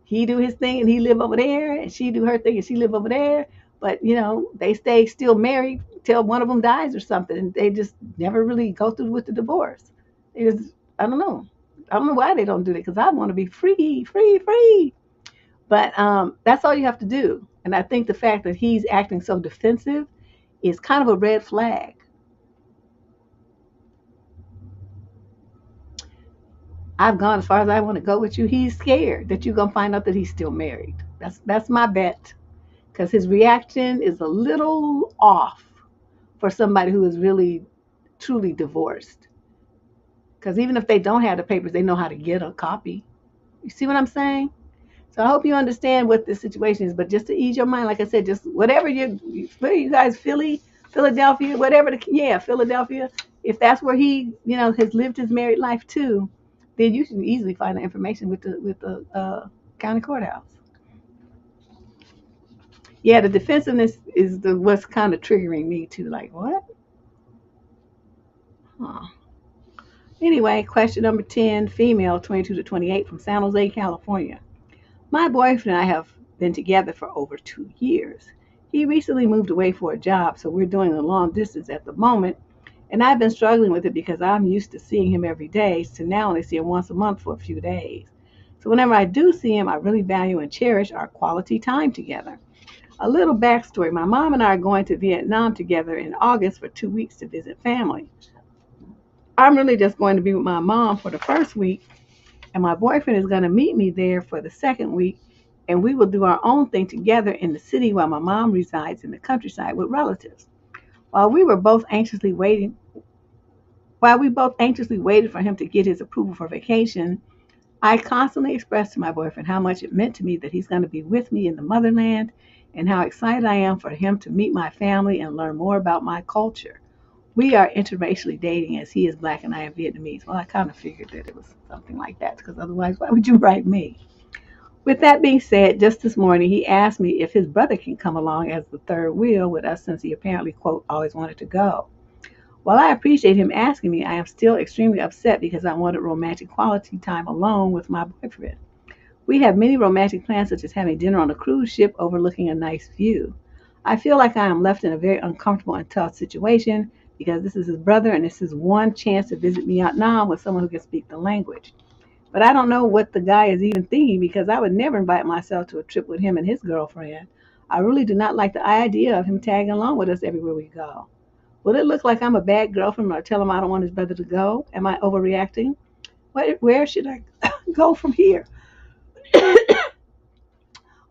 He do his thing and he live over there, and she do her thing and she live over there. But they stay still married till one of them dies or something, and they just never really go through with the divorce. I don't know. I don't know why they don't do that because I want to be free, free, free. But that's all you have to do. And I think the fact that he's acting so defensive is kind of a red flag. I've gone as far as I want to go with you. He's scared that you're gonna find out that he's still married. That's my bet. Because his reaction is a little off for somebody who is really, truly divorced. Because even if they don't have the papers, they know how to get a copy. You see what I'm saying? So I hope you understand what this situation is. But just to ease your mind, like I said, just whatever you guys, Philadelphia, whatever, Philadelphia. If that's where he, has lived his married life too, then you can easily find the information with the county courthouse. Yeah, the defensiveness is what's kind of triggering me too. Like, what? Huh. Anyway, question number 10, female, 22 to 28, from San Jose, California. My boyfriend and I have been together for over 2 years. He recently moved away for a job, so we're doing a long distance at the moment, and I've been struggling with it because I'm used to seeing him every day, to now only see him once a month for a few days. So whenever I do see him, I really value and cherish our quality time together. A little backstory. My mom and I are going to Vietnam together in August for 2 weeks to visit family. I'm really just going to be with my mom for the first week, and my boyfriend is going to meet me there for the second week, and we will do our own thing together in the city while my mom resides in the countryside with relatives. While we both anxiously waited for him to get his approval for vacation, I constantly express to my boyfriend how much it meant to me that he's going to be with me in the motherland and how excited I am for him to meet my family and learn more about my culture. We are interracially dating as he is black and I am Vietnamese. Well, I kind of figured that it was something like that because otherwise, why would you write me? With that being said, just this morning he asked me if his brother can come along as the third wheel with us since he apparently, quote, always wanted to go. While I appreciate him asking me, I am still extremely upset because I wanted romantic quality time alone with my boyfriend. We have many romantic plans, such as having dinner on a cruise ship overlooking a nice view. I feel like I am left in a very uncomfortable and tough situation because this is his brother and this is one chance to visit me out now with someone who can speak the language. But I don't know what the guy is even thinking because I would never invite myself to a trip with him and his girlfriend. I really do not like the idea of him tagging along with us everywhere we go. Will it look like I'm a bad girlfriend when I tell him I don't want his brother to go? Am I overreacting? Where should I go from here?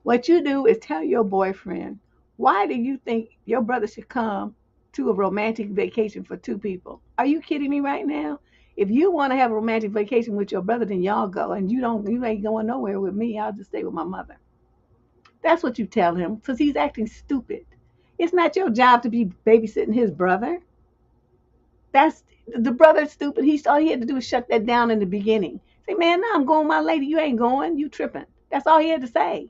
What you do is tell your boyfriend, why do you think your brother should come to a romantic vacation for two people? Are you kidding me right now? If you want to have a romantic vacation with your brother, then y'all go. And you ain't going nowhere with me. I'll just stay with my mother. That's what you tell him because he's acting stupid. It's not your job to be babysitting his brother. That's the brother's stupid. All he had to do was shut that down in the beginning. Say, man, now I'm going with my lady. You ain't going. You tripping. That's all he had to say.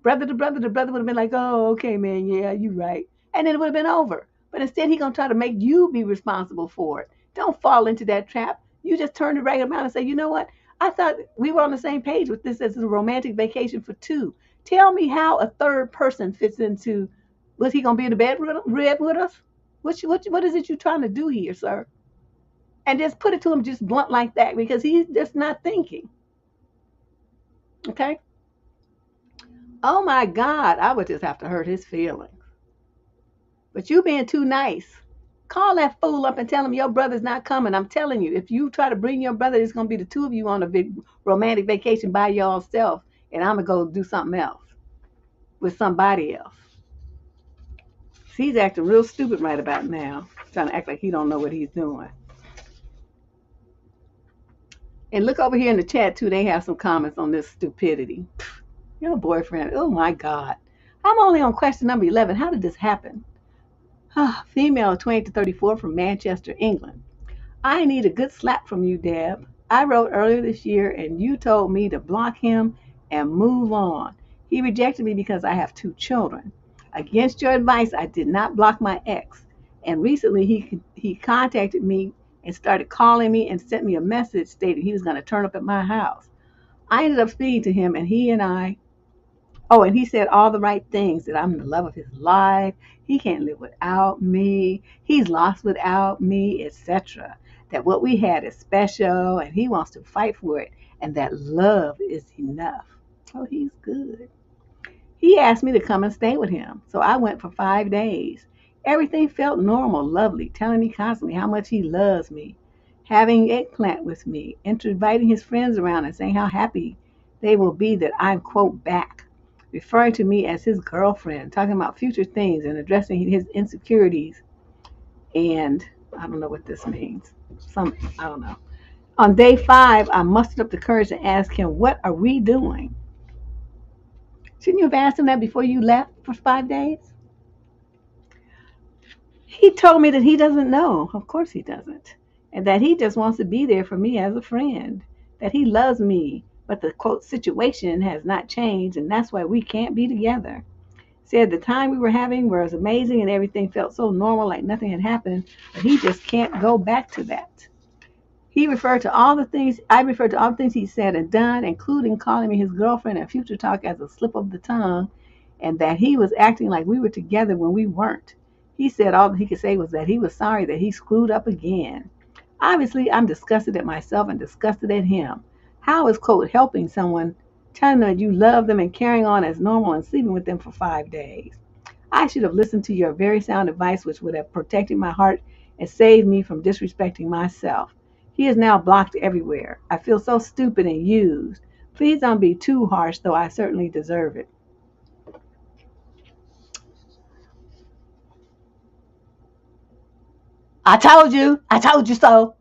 Brother to brother, the brother would have been like, oh, okay, man, yeah, you right. And then it would have been over. But instead, he going to try to make you be responsible for it. Don't fall into that trap. You just turn it right around and say, you know what? I thought we were on the same page with this as a romantic vacation for two. Tell me how a third person fits into, was he going to be in the bed with us? What is it you're trying to do here, sir? And just put it to him just blunt like that because he's just not thinking. Okay? Oh my God, I would just have to hurt his feelings. But you being too nice. Call that fool up and tell him your brother's not coming. I'm telling you, if you try to bring your brother, it's going to be the two of you on a big romantic vacation by yourself, and I'm going to go do something else with somebody else. He's acting real stupid right about now, trying to act like he don't know what he's doing. And look over here in the chat, too. They have some comments on this stupidity. Your boyfriend, oh my God. I'm only on question number 11. How did this happen? Female 20 to 34 from Manchester, England. I need a good slap from you, Deb. I wrote earlier this year and you told me to block him and move on. He rejected me because I have two children. Against your advice, I did not block my ex. And recently he contacted me and started calling me and sent me a message stating he was going to turn up at my house. I ended up speaking to him and he said all the right things, that I'm the love of his life. He can't live without me. He's lost without me, etc. That what we had is special and he wants to fight for it and that love is enough. Oh, he's good. He asked me to come and stay with him. So I went for 5 days. Everything felt normal, lovely, telling me constantly how much he loves me, having eggplant with me, inviting his friends around and saying how happy they will be that I'm, quote, back, referring to me as his girlfriend, talking about future things and addressing his insecurities. And I don't know what this means. I don't know. On day 5, I mustered up the courage to ask him, what are we doing? Shouldn't you have asked him that before you left for 5 days? He told me that he doesn't know. Of course he doesn't. And that he just wants to be there for me as a friend. That he loves me, but the, quote, situation has not changed, and that's why we can't be together. Said the time we were having was amazing and everything felt so normal, like nothing had happened, but he just can't go back to that. I referred to all the things he said and done, including calling me his girlfriend and future talk as a slip of the tongue, and that he was acting like we were together when we weren't. He said all that he could say was that he was sorry that he screwed up again. Obviously, I'm disgusted at myself and disgusted at him. How is, quote, helping someone, telling them that you love them and carrying on as normal and sleeping with them for 5 days? I should have listened to your very sound advice, which would have protected my heart and saved me from disrespecting myself. He is now blocked everywhere. I feel so stupid and used. Please don't be too harsh, though I certainly deserve it. I told you so.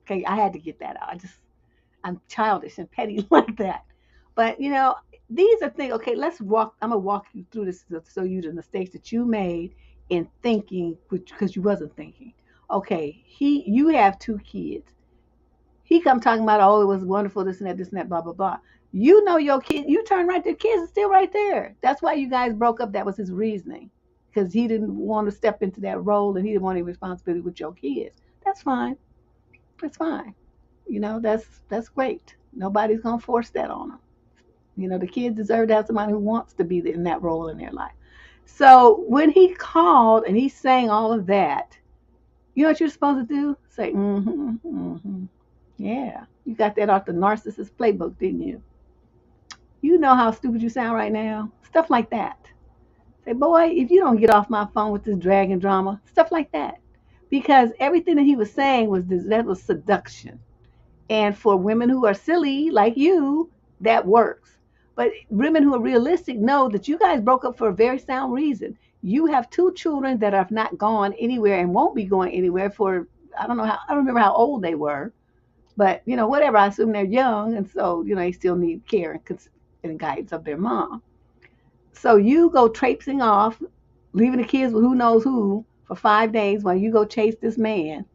Okay, I had to get that out. I'm childish and petty like that. But these are things. Okay, let's walk. I'm gonna walk you through this so you the mistakes that you made in thinking, because you wasn't thinking. Okay, you have 2 kids. He come talking about, oh, it was wonderful, this and that, blah blah blah. Your kid. You turn right, their kids are still right there. That's why you guys broke up. That was his reasoning, because he didn't want to step into that role and he didn't want any responsibility with your kids. That's fine. That's fine. That's great. Nobody's gonna force that on them. The kids deserve to have somebody who wants to be in that role in their life. So when he called and he's saying all of that, you know what you're supposed to do? Say, yeah. You got that off the narcissist playbook, didn't you? You know how stupid you sound right now. Stuff like that. Say, boy, if you don't get off my phone with this dragon drama, stuff like that. Because everything that he was saying that was seduction. And for women who are silly like you, that works. But women who are realistic know that you guys broke up for a very sound reason. You have 2 children that have not gone anywhere and won't be going anywhere for, I don't remember how old they were, but whatever. I assume they're young, and so they still need care and guidance of their mom. So you go traipsing off, leaving the kids with who knows who for 5 days while you go chase this man,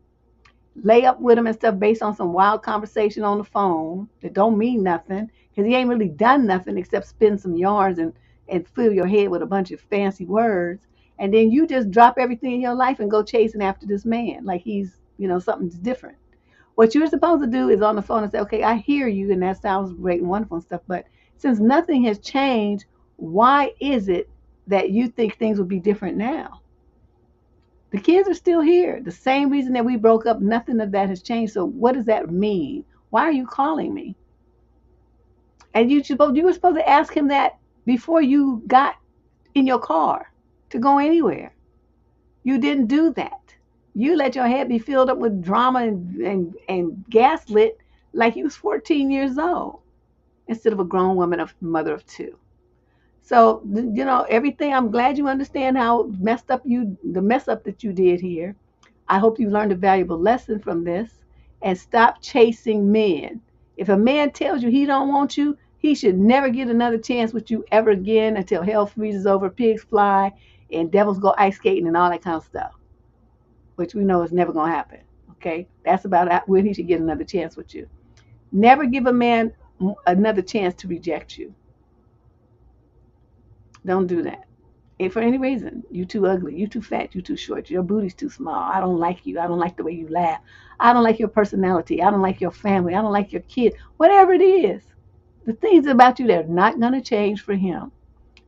lay up with him and stuff based on some wild conversation on the phone that don't mean nothing, because he ain't really done nothing except spin some yarns and fill your head with a bunch of fancy words. And then you just drop everything in your life and go chasing after this man like he's, something's different. What you're supposed to do is on the phone and say, okay, I hear you, and that sounds great and wonderful and stuff, but since nothing has changed, why is it that you think things would be different now? The kids are still here. The same reason that we broke up, nothing of that has changed. So what does that mean? Why are you calling me? And you were supposed to ask him that before you got in your car to go anywhere. You didn't do that. You let your head be filled up with drama and gaslit like you was 14 years old instead of a grown woman, a mother of 2. So, everything, I'm glad you understand how the mess up that you did here. I hope you learned a valuable lesson from this, and stop chasing men. If a man tells you he don't want you, he should never get another chance with you ever again until hell freezes over, pigs fly, and devils go ice skating and all that kind of stuff, which we know is never going to happen. Okay? That's about when he should get another chance with you. Never give a man another chance to reject you. Don't do that. And for any reason, you too ugly, you too fat, you too short, your booty's too small, I don't like you, I don't like the way you laugh, I don't like your personality, I don't like your family, I don't like your kid, whatever it is. The things about you that are not going to change for him.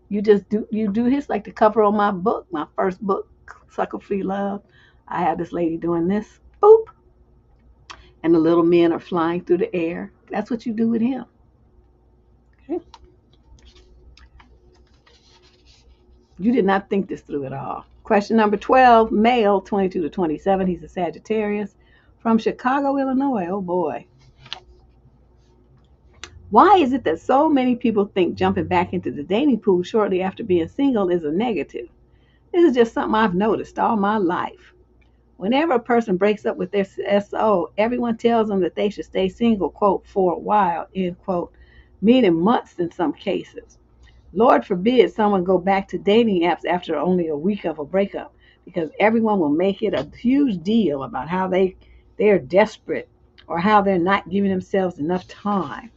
You do his, like the cover on my book, my first book, Sucker Free Love. I have this lady doing this, boop, and the little men are flying through the air. That's what you do with him. Okay? You did not think this through at all. Question number 12, male, 22 to 27. He's a Sagittarius from Chicago, Illinois. Oh boy. Why is it that so many people think jumping back into the dating pool shortly after being single is a negative? This is just something I've noticed all my life. Whenever a person breaks up with their SO, everyone tells them that they should stay single, quote, for a while, end quote, meaning months in some cases. Lord forbid someone go back to dating apps after only a week of a breakup, because everyone will make it a huge deal about how they're desperate or how they're not giving themselves enough time.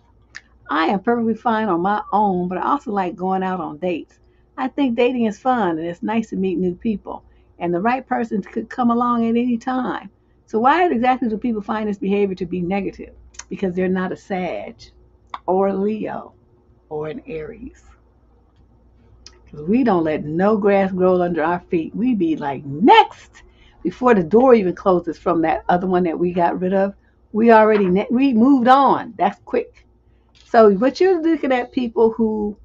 I am perfectly fine on my own, but I also like going out on dates. I think dating is fun and it's nice to meet new people, and the right person could come along at any time. So why exactly do people find this behavior to be negative? Because they're not a Sag or a Leo or an Aries. Because we don't let no grass grow under our feet. We be like, next! Before the door even closes from that other one that we got rid of, we moved on. That's quick. So what you're looking at, people who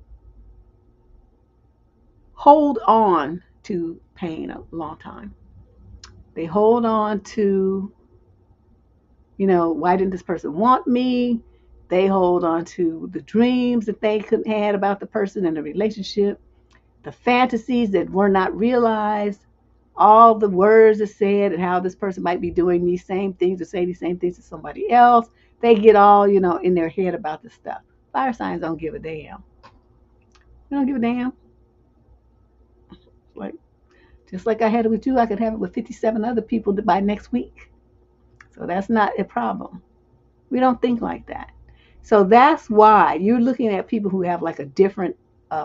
hold on to pain a long time. They hold on to, why didn't this person want me? They hold on to the dreams that they had about the person in the relationship, the fantasies that were not realized, all the words that said and how this person might be doing these same things or saying these same things to somebody else, they get all, in their head about this stuff. Fire signs don't give a damn. They don't give a damn. Like, just like I had it with you, I could have it with 57 other people by next week. So that's not a problem. We don't think like that. So that's why you're looking at people who have like a different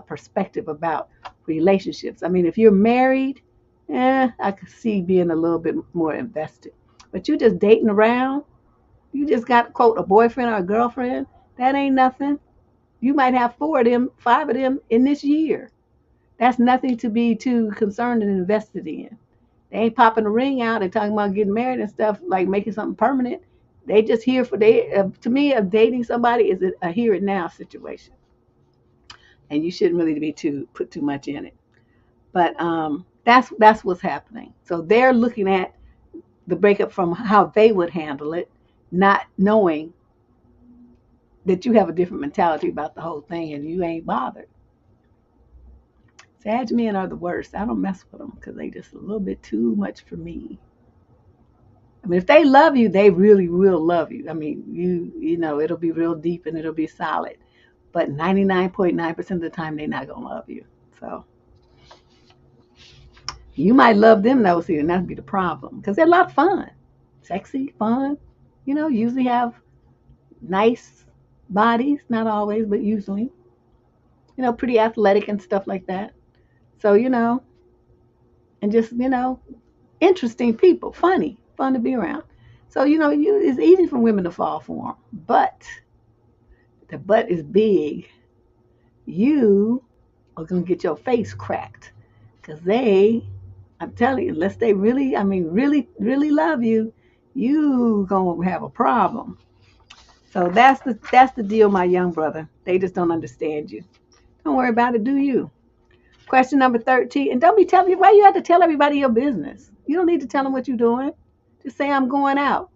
perspective about relationships. I mean, if you're married, I could see being a little bit more invested. But you just dating around, you just got, quote, a boyfriend or a girlfriend, that ain't nothing. You might have 4 of them, 5 of them in this year. That's nothing to be too concerned and invested in. They ain't popping a ring out and talking about getting married and stuff, like making something permanent. They just here for to me, of dating somebody is a here and now situation, and you shouldn't really put too much in it. But that's what's happening. So they're looking at the breakup from how they would handle it, not knowing that you have a different mentality about the whole thing and you ain't bothered. Sag men are the worst. I don't mess with them because they just a little bit too much for me. I mean, if they love you, they really will love you. I mean, it'll be real deep and it'll be solid. But 99.9% of the time, they're not going to love you. So you might love them, though, see, and that'd be the problem. Because they're a lot of fun. Sexy, fun. Usually have nice bodies. Not always, but usually. Pretty athletic and stuff like that. So, and just, interesting people, funny, fun to be around. So, it's easy for women to fall for them. But the butt is big. You are going to get your face cracked. Because I'm telling you, unless they really, really, really love you, you going to have a problem. So that's the deal, my young brother. They just don't understand you. Don't worry about it, do you? Question number 13. And don't be telling me why you have to tell everybody your business. You don't need to tell them what you're doing. Just say I'm going out.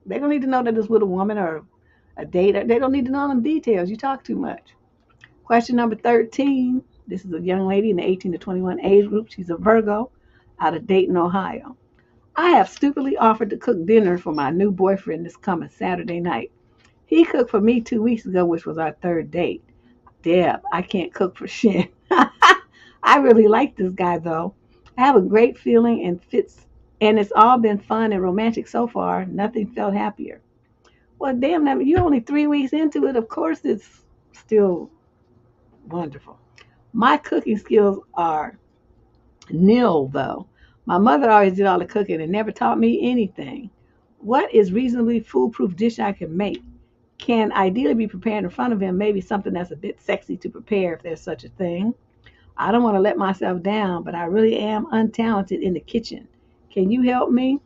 They don't need to know that it's with a woman or a date. They don't need to know them details. You talk too much. Question number 13. This is a young lady in the 18 to 21 age group. She's a Virgo out of Dayton, Ohio. I have stupidly offered to cook dinner for my new boyfriend this coming Saturday night. He cooked for me 2 weeks ago, which was our 3rd date. Deb, I can't cook for shit. I really like this guy, though. I have a great feeling and it's all been fun and romantic so far. Nothing felt happier. Well, damn, you're only 3 weeks into it. Of course, it's still wonderful. My cooking skills are nil, though. My mother always did all the cooking and never taught me anything. What is reasonably foolproof dish I can make? Can ideally be prepared in front of him, maybe something that's a bit sexy to prepare if there's such a thing. I don't want to let myself down, but I really am untalented in the kitchen. Can you help me?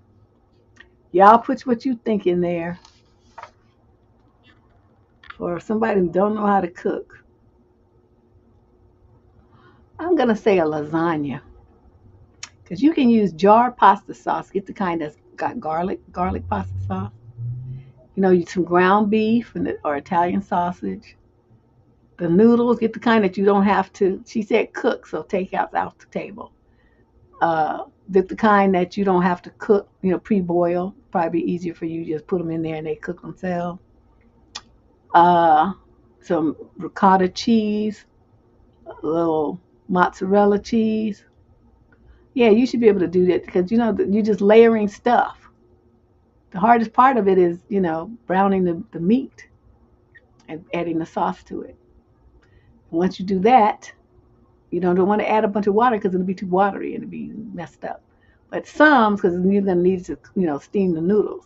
Y'all put what you think in there for somebody who don't know how to cook. I'm going to say a lasagna. Because you can use jar pasta sauce. Get the kind that's got garlic pasta sauce. Some ground beef or Italian sausage. The noodles, get the kind that you don't have to, she said cook, so take out the table. Get the kind that you don't have to cook, pre-boil. Probably be easier for you. Just put them in there and they cook themselves. Some ricotta cheese, a little mozzarella cheese. Yeah, you should be able to do that because, you're just layering stuff. The hardest part of it is, browning the meat and adding the sauce to it. Once you do that, you don't want to add a bunch of water because it'll be too watery and it'll be messed up. But some, because you're going to need to, steam the noodles.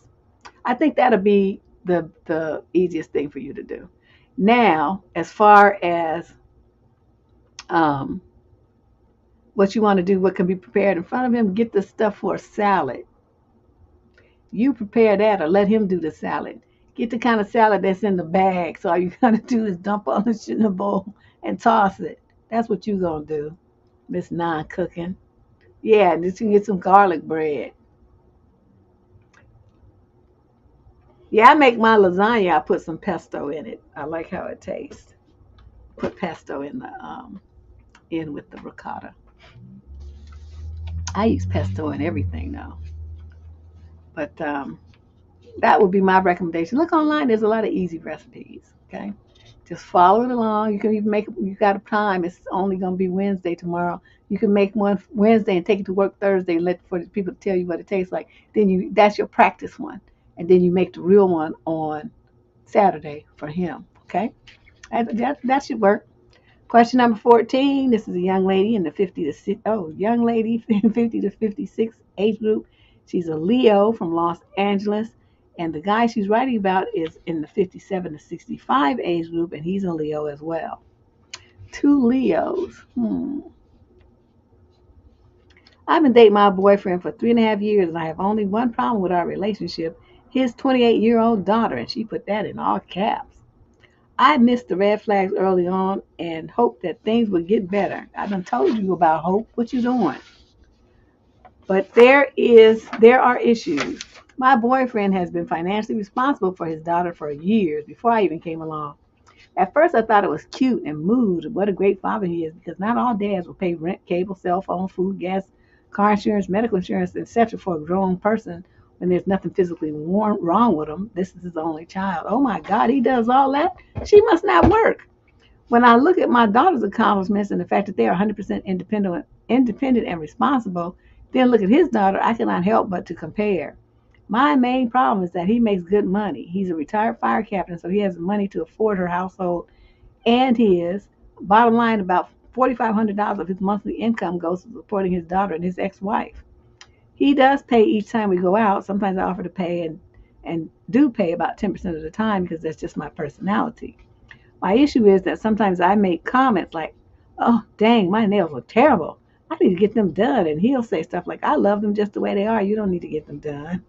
I think that'll be the easiest thing for you to do. Now, as far as what you want to do, what can be prepared in front of him, get the stuff for a salad. You prepare that or let him do the salad. Get the kind of salad that's in the bag. So all you got to do is dump all the shit in the bowl and toss it. That's what you're going to do, Miss Non-Cooking. Yeah, and you can get some garlic bread. Yeah, I make my lasagna. I put some pesto in it. I like how it tastes. Put pesto in with the ricotta. I use pesto in everything now. But That would be my recommendation. Look online. There's a lot of easy recipes. Okay. Just follow it along. You can even make, you got a time. It's only going to be Wednesday tomorrow. You can make one Wednesday and take it to work Thursday and let for the people tell you what it tastes like. Then that's your practice one. And then you make the real one on Saturday for him. Okay. That should work. Question number 14. This is a young lady in the 50 to 56 age group. She's a Leo from Los Angeles, and the guy she's writing about is in the 57 to 65 age group, and he's a Leo as well. Two Leos. I've been dating my boyfriend for 3.5 years, and I have only one problem with our relationship: his 28-year-old daughter, and she put that in all caps. I missed the red flags early on and hoped that things would get better. I done told you about hope. What you doing? But there are issues. My boyfriend has been financially responsible for his daughter for years before I even came along. At first I thought it was cute and moved. What a great father he is, because not all dads will pay rent, cable, cell phone, food, gas, car insurance, medical insurance, etc. for a grown person when there's nothing physically wrong with him. This is his only child. Oh my God, he does all that? She must not work. When I look at my daughter's accomplishments and the fact that they are 100% independent and responsible, then look at his daughter, I cannot help but to compare. My main problem is that he makes good money. He's a retired fire captain, so he has the money to afford her household and his. Bottom line, about $4,500 of his monthly income goes to supporting his daughter and his ex-wife. He does pay each time we go out. Sometimes I offer to pay and do pay about 10% of the time because that's just my personality. My issue is that sometimes I make comments like, oh, dang, my nails look terrible. I need to get them done. And he'll say stuff like, I love them just the way they are. You don't need to get them done.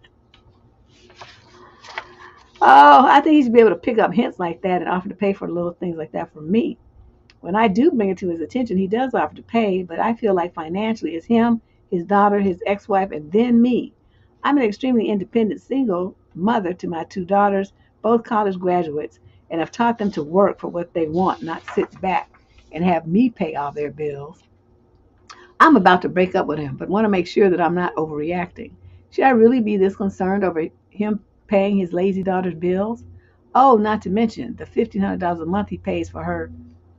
Oh, I think he should be able to pick up hints like that and offer to pay for little things like that for me. When I do bring it to his attention, he does offer to pay, but I feel like financially it's him, his daughter, his ex-wife, and then me. I'm an extremely independent single mother to my two daughters, both college graduates, and I've taught them to work for what they want, not sit back and have me pay all their bills. I'm about to break up with him, but want to make sure that I'm not overreacting. Should I really be this concerned over him paying his lazy daughter's bills? Oh, not to mention the $1,500 a month he pays for her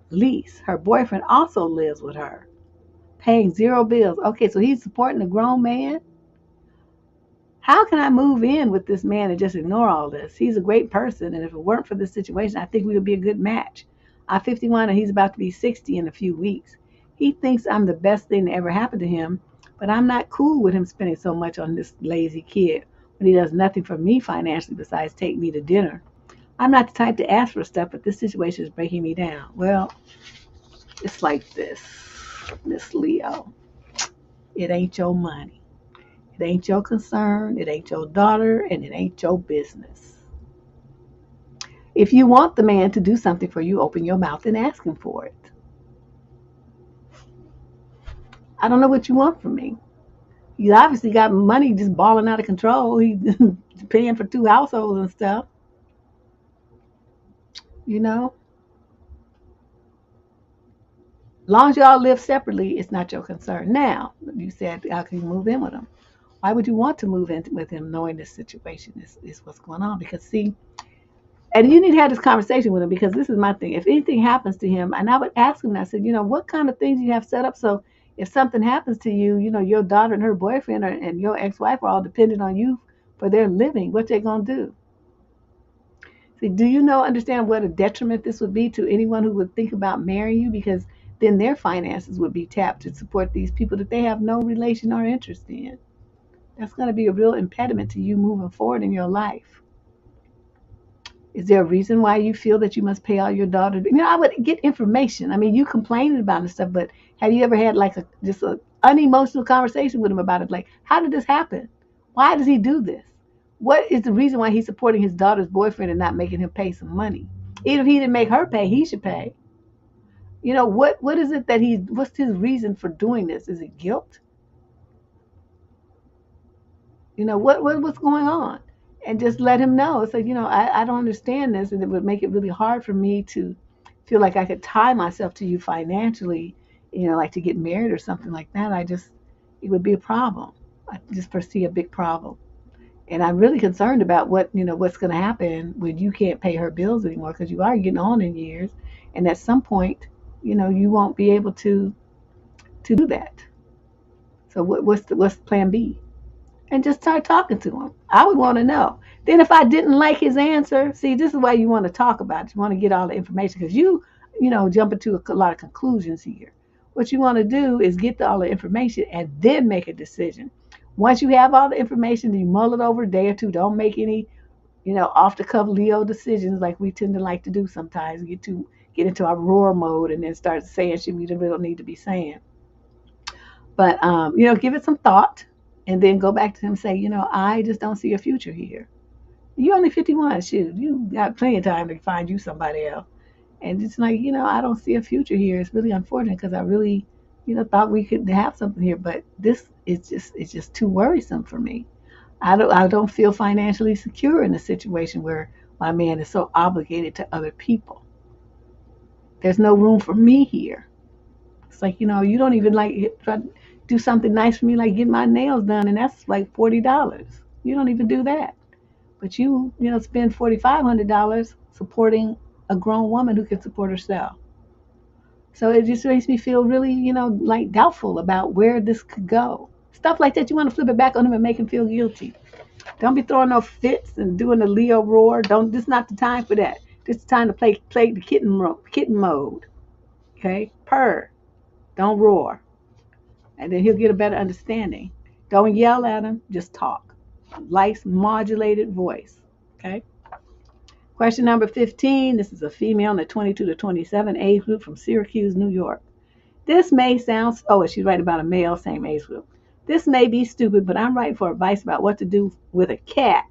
lease. Her boyfriend also lives with her, paying zero bills. Okay, so he's supporting a grown man? How can I move in with this man and just ignore all this? He's a great person, and if it weren't for this situation, I think we would be a good match. I'm 51 and he's about to be 60 in a few weeks. He thinks I'm the best thing that ever happened to him, but I'm not cool with him spending so much on this lazy kid when he does nothing for me financially besides take me to dinner. I'm not the type to ask for stuff, but this situation is breaking me down. Well, it's like this, Miss Leo. It ain't your money. It ain't your concern. It ain't your daughter, and it ain't your business. If you want the man to do something for you, open your mouth and ask him for it. I don't know what you want from me. He's obviously got money just balling out of control. He's paying for 2 households and stuff. You know, as long as y'all live separately, it's not your concern. Now, you said, how can you move in with him? Why would you want to move in with him knowing this situation is what's going on? Because, see, and you need to have this conversation with him, because this is my thing. If anything happens to him, and I would ask him, I said, what kind of things you have set up so if something happens to you, your daughter and her boyfriend and your ex-wife are all dependent on you for their living, what they going to do? See, do you understand what a detriment this would be to anyone who would think about marrying you? Because then their finances would be tapped to support these people that they have no relation or interest in. That's going to be a real impediment to you moving forward in your life. Is there a reason why you feel that you must pay all your daughter? I would get information. I mean, you complaining about this stuff, but have you ever had like just an unemotional conversation with him about it? Like, how did this happen? Why does he do this? What is the reason why he's supporting his daughter's boyfriend and not making him pay some money? Even if he didn't make her pay, he should pay. What is it that what's his reason for doing this? Is it guilt? What's going on? And just let him know. It's like, I don't understand this, and it would make it really hard for me to feel like I could tie myself to you financially, like to get married or something like that. It would be a problem. I just foresee a big problem. And I'm really concerned about what's going to happen when you can't pay her bills anymore, because you are getting on in years, and at some point, you won't be able to do that. So what's plan B? And just start talking to him. I would want to know. Then if I didn't like his answer, see, this is why you want to talk about it. You want to get all the information, because jump into a lot of conclusions here. What you want to do is get all the information and then make a decision. Once you have all the information, you mull it over a day or two. Don't make any, off the cuff Leo decisions like we tend to like to do sometimes. Get into our roar mode and then start saying shit we don't need to be saying. But give it some thought, and then go back to him and say, I just don't see a future here. You're only 51. Shoot, you got plenty of time to find you somebody else. And it's like, I don't see a future here. It's really unfortunate, because I really, thought we could have something here, but it's just too worrisome for me. I don't feel financially secure in a situation where my man is so obligated to other people. There's no room for me here. It's like, you don't even try to do something nice for me, like get my nails done, and that's like $40. You don't even do that. But you spend $4,500 supporting a grown woman who can support herself. So it just makes me feel really, like doubtful about where this could go. Stuff like that, you want to flip it back on him and make him feel guilty. Don't be throwing no fits and doing the Leo roar. This is not the time for that. This is the time to play the kitten mode. Okay? Purr. Don't roar. And then he'll get a better understanding. Don't yell at him, just talk. Nice modulated voice. Okay? Question number 15. This is a female in the 22 to 27 age group from Syracuse, New York. This may sound, she's writing about a male, same age group. This may be stupid, but I'm writing for advice about what to do with a cat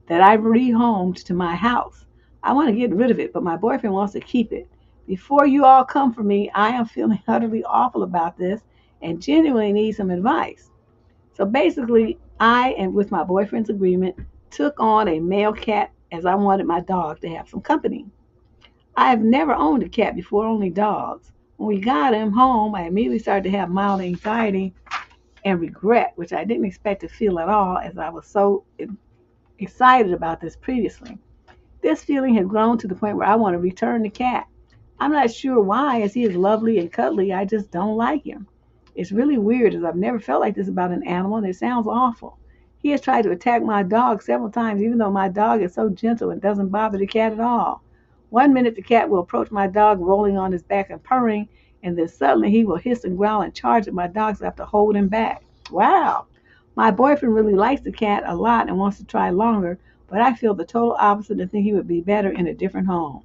that I rehomed to my house. I want to get rid of it, but my boyfriend wants to keep it. Before you all come for me, I am feeling utterly awful about this and genuinely need some advice. So basically, I, and with my boyfriend's agreement, took on a male cat, as I wanted my dog to have some company. I have never owned a cat before, only dogs. When we got him home, I immediately started to have mild anxiety and regret, which I didn't expect to feel at all, as I was so excited about this previously. This feeling has grown to the point where I want to return the cat. I'm not sure why, as he is lovely and cuddly, I just don't like him. It's really weird, as I've never felt like this about an animal, and it sounds awful. He has tried to attack my dog several times, even though my dog is so gentle and doesn't bother the cat at all. One minute the cat will approach my dog, rolling on his back and purring, and then suddenly he will hiss and growl and charge at my dog, so I have to hold him back. Wow. My boyfriend really likes the cat a lot and wants to try longer, but I feel the total opposite and think he would be better in a different home.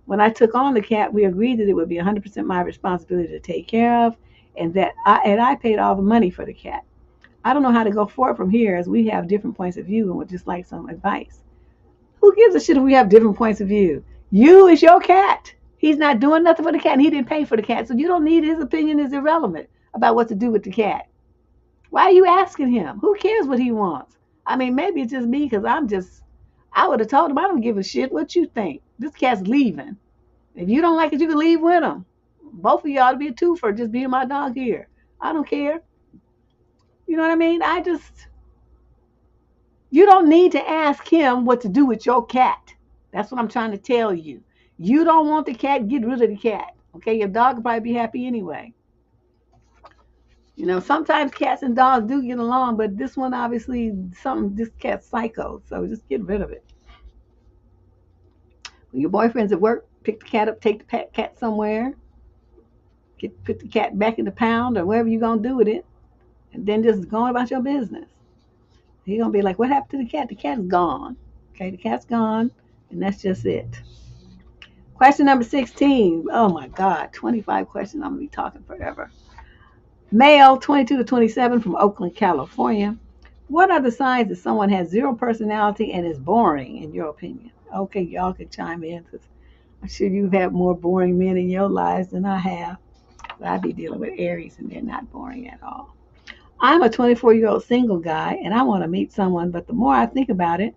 When I took on the cat, we agreed that it would be 100% my responsibility to take care of, and that I paid all the money for the cat. I don't know how to go forward from here, as we have different points of view and would just like some advice. Who gives a shit if we have different points of view? You is your cat. He's not doing nothing for the cat, and he didn't pay for the cat, so you don't need his opinion. Is irrelevant about what to do with the cat. Why are you asking him? Who cares what he wants? I mean, maybe it's just me, because I would have told him I don't give a shit what you think. This cat's leaving. If you don't like it, you can leave with him. Both of you ought to be a twofer, just being my dog here. I don't care. You know what I mean? You don't need to ask him what to do with your cat. That's what I'm trying to tell you. You don't want the cat, get rid of the cat. Okay, your dog will probably be happy anyway. Sometimes cats and dogs do get along, but this one, obviously, this cat's psycho, so just get rid of it. When your boyfriend's at work, pick the cat up, take the cat somewhere, put the cat back in the pound or wherever you're going to do with it, and then just go about your business. He's going to be like, what happened to the cat? The cat's gone. Okay, the cat's gone, and that's just it. Question number 16. Oh, my God, 25 questions. I'm going to be talking forever. Male, 22 to 27 from Oakland, California. What are the signs that someone has zero personality and is boring, in your opinion? Okay, y'all can chime in, because I'm sure you've had more boring men in your lives than I have. But I be dealing with Aries, and they're not boring at all. I'm a 24-year-old single guy, and I want to meet someone, but the more I think about it,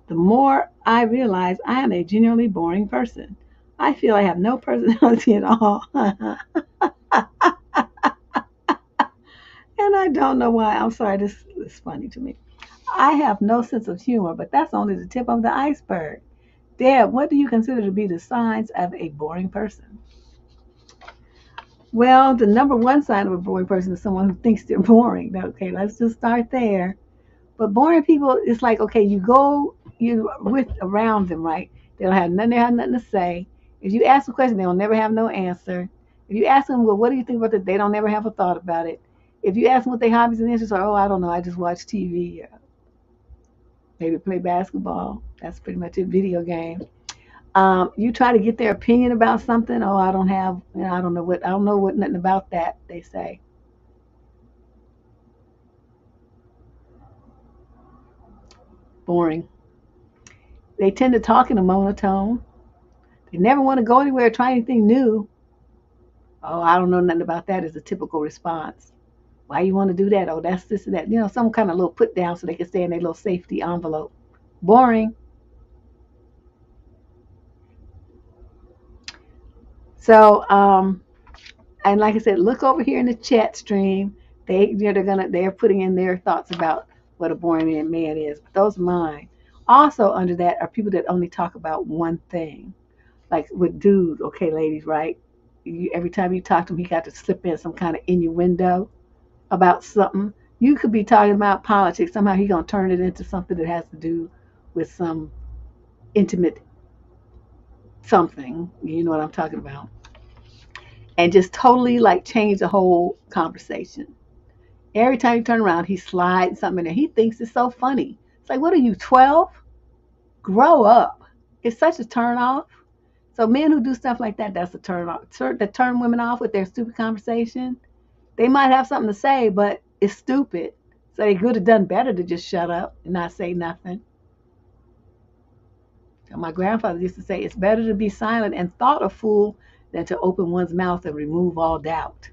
the more I realize I am a genuinely boring person. I feel I have no personality at all. And I don't know why. I'm sorry, this is funny to me. I have no sense of humor, but that's only the tip of the iceberg. Deb, what do you consider to be the signs of a boring person? Well, the number one sign of a boring person is someone who thinks they're boring. Okay, let's just start there. But boring people, it's like, okay, you with around them, right? They have nothing to say. If you ask a question, they'll never have no answer. If you ask them, well, what do you think about this? They don't never have a thought about it. If you ask them what their hobbies and interests are, oh, I don't know, I just watch TV, maybe play basketball. That's pretty much it. Video game. You try to get their opinion about something. Oh, I don't have, I don't know what nothing about that. They say. Boring. They tend to talk in a monotone. They never want to go anywhere or try anything new. Oh, I don't know nothing about that is a typical response. Why you want to do that? Oh, that's this and that. Some kind of little put down so they can stay in their little safety envelope. Boring. So, and like I said, look over here in the chat stream. They're putting in their thoughts about what a boring man is. But those are mine. Also under that are people that only talk about one thing. Like with dudes, okay, ladies, right? Every time you talk to him, he got to slip in some kind of innuendo about something. You could be talking about politics. Somehow he's gonna turn it into something that has to do with some intimate something. You know what I'm talking about? And just totally like change the whole conversation. Every time you turn around, he slides something in there. He thinks it's so funny. It's like, what are you, 12? Grow up. It's such a turn off. So men who do stuff like that, that's a turn off. That turn women off with their stupid conversation. They might have something to say, but it's stupid. So they could have done better to just shut up and not say nothing. So my grandfather used to say, it's better to be silent and thought a fool than to open one's mouth and remove all doubt.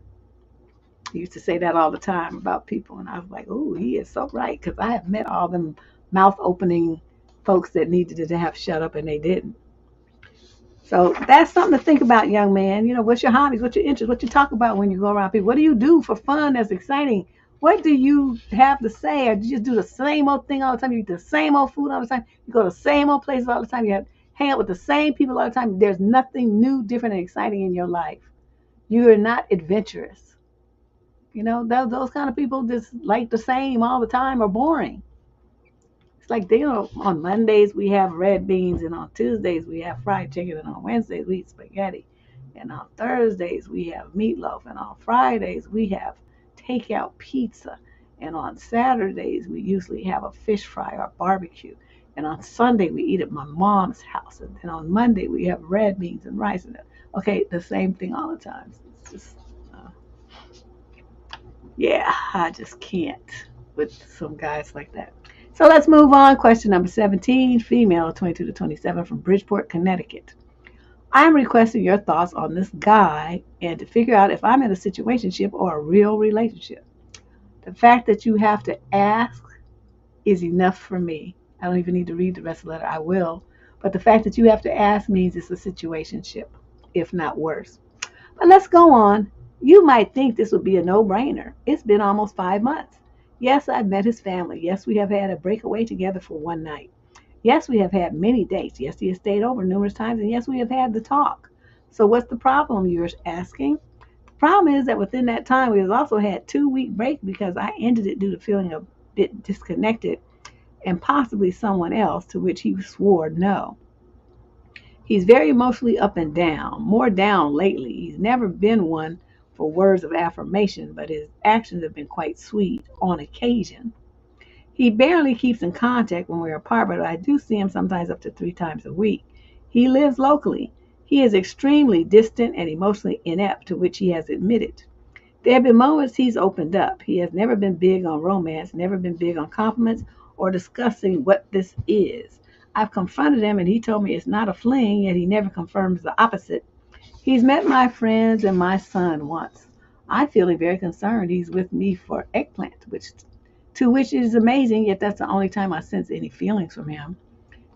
He used to say that all the time about people. And I was like, oh, he is so right. Because I have met all them mouth opening folks that needed to have shut up and they didn't. So that's something to think about, young man. What's your hobbies? What's your interests? What you talk about when you go around people? What do you do for fun that's exciting? What do you have to say? Or do you just do the same old thing all the time? You eat the same old food all the time? You go to the same old places all the time? Hang out with the same people all the time? There's nothing new, different, and exciting in your life. You are not adventurous. Those kind of people just like the same all the time are boring. It's like, on Mondays we have red beans, and on Tuesdays we have fried chicken, and on Wednesdays we eat spaghetti, and on Thursdays we have meatloaf, and on Fridays we have takeout pizza, and on Saturdays we usually have a fish fry or barbecue, and on Sunday we eat at my mom's house, and then on Monday we have red beans and rice. Okay, the same thing all the time. It's just, yeah, I just can't with some guys like that. So let's move on. Question number 17, female, 22 to 27, from Bridgeport, Connecticut. I'm requesting your thoughts on this guy and to figure out if I'm in a situationship or a real relationship. The fact that you have to ask is enough for me. I don't even need to read the rest of the letter. I will. But the fact that you have to ask means it's a situationship, if not worse. But let's go on. You might think this would be a no-brainer. It's been almost 5 months. Yes, I've met his family. Yes, we have had a breakaway together for one night. Yes, we have had many dates. Yes, he has stayed over numerous times. And yes, we have had the talk. So what's the problem, you're asking? The problem is that within that time, we have also had 2-week break because I ended it due to feeling a bit disconnected and possibly someone else, to which he swore no. He's very emotionally up and down, more down lately. He's never been one for words of affirmation, but his actions have been quite sweet on occasion. He barely keeps in contact when we're apart, but I do see him sometimes up to 3 times a week. He lives locally. He is extremely distant and emotionally inept, to which he has admitted. There have been moments he's opened up. He has never been big on romance, never been big on compliments or discussing what this is. I've confronted him and he told me it's not a fling, yet he never confirms the opposite. He's met my friends and my son once. I'm feeling very concerned. He's with me for eggplant, to which is amazing, yet that's the only time I sense any feelings from him.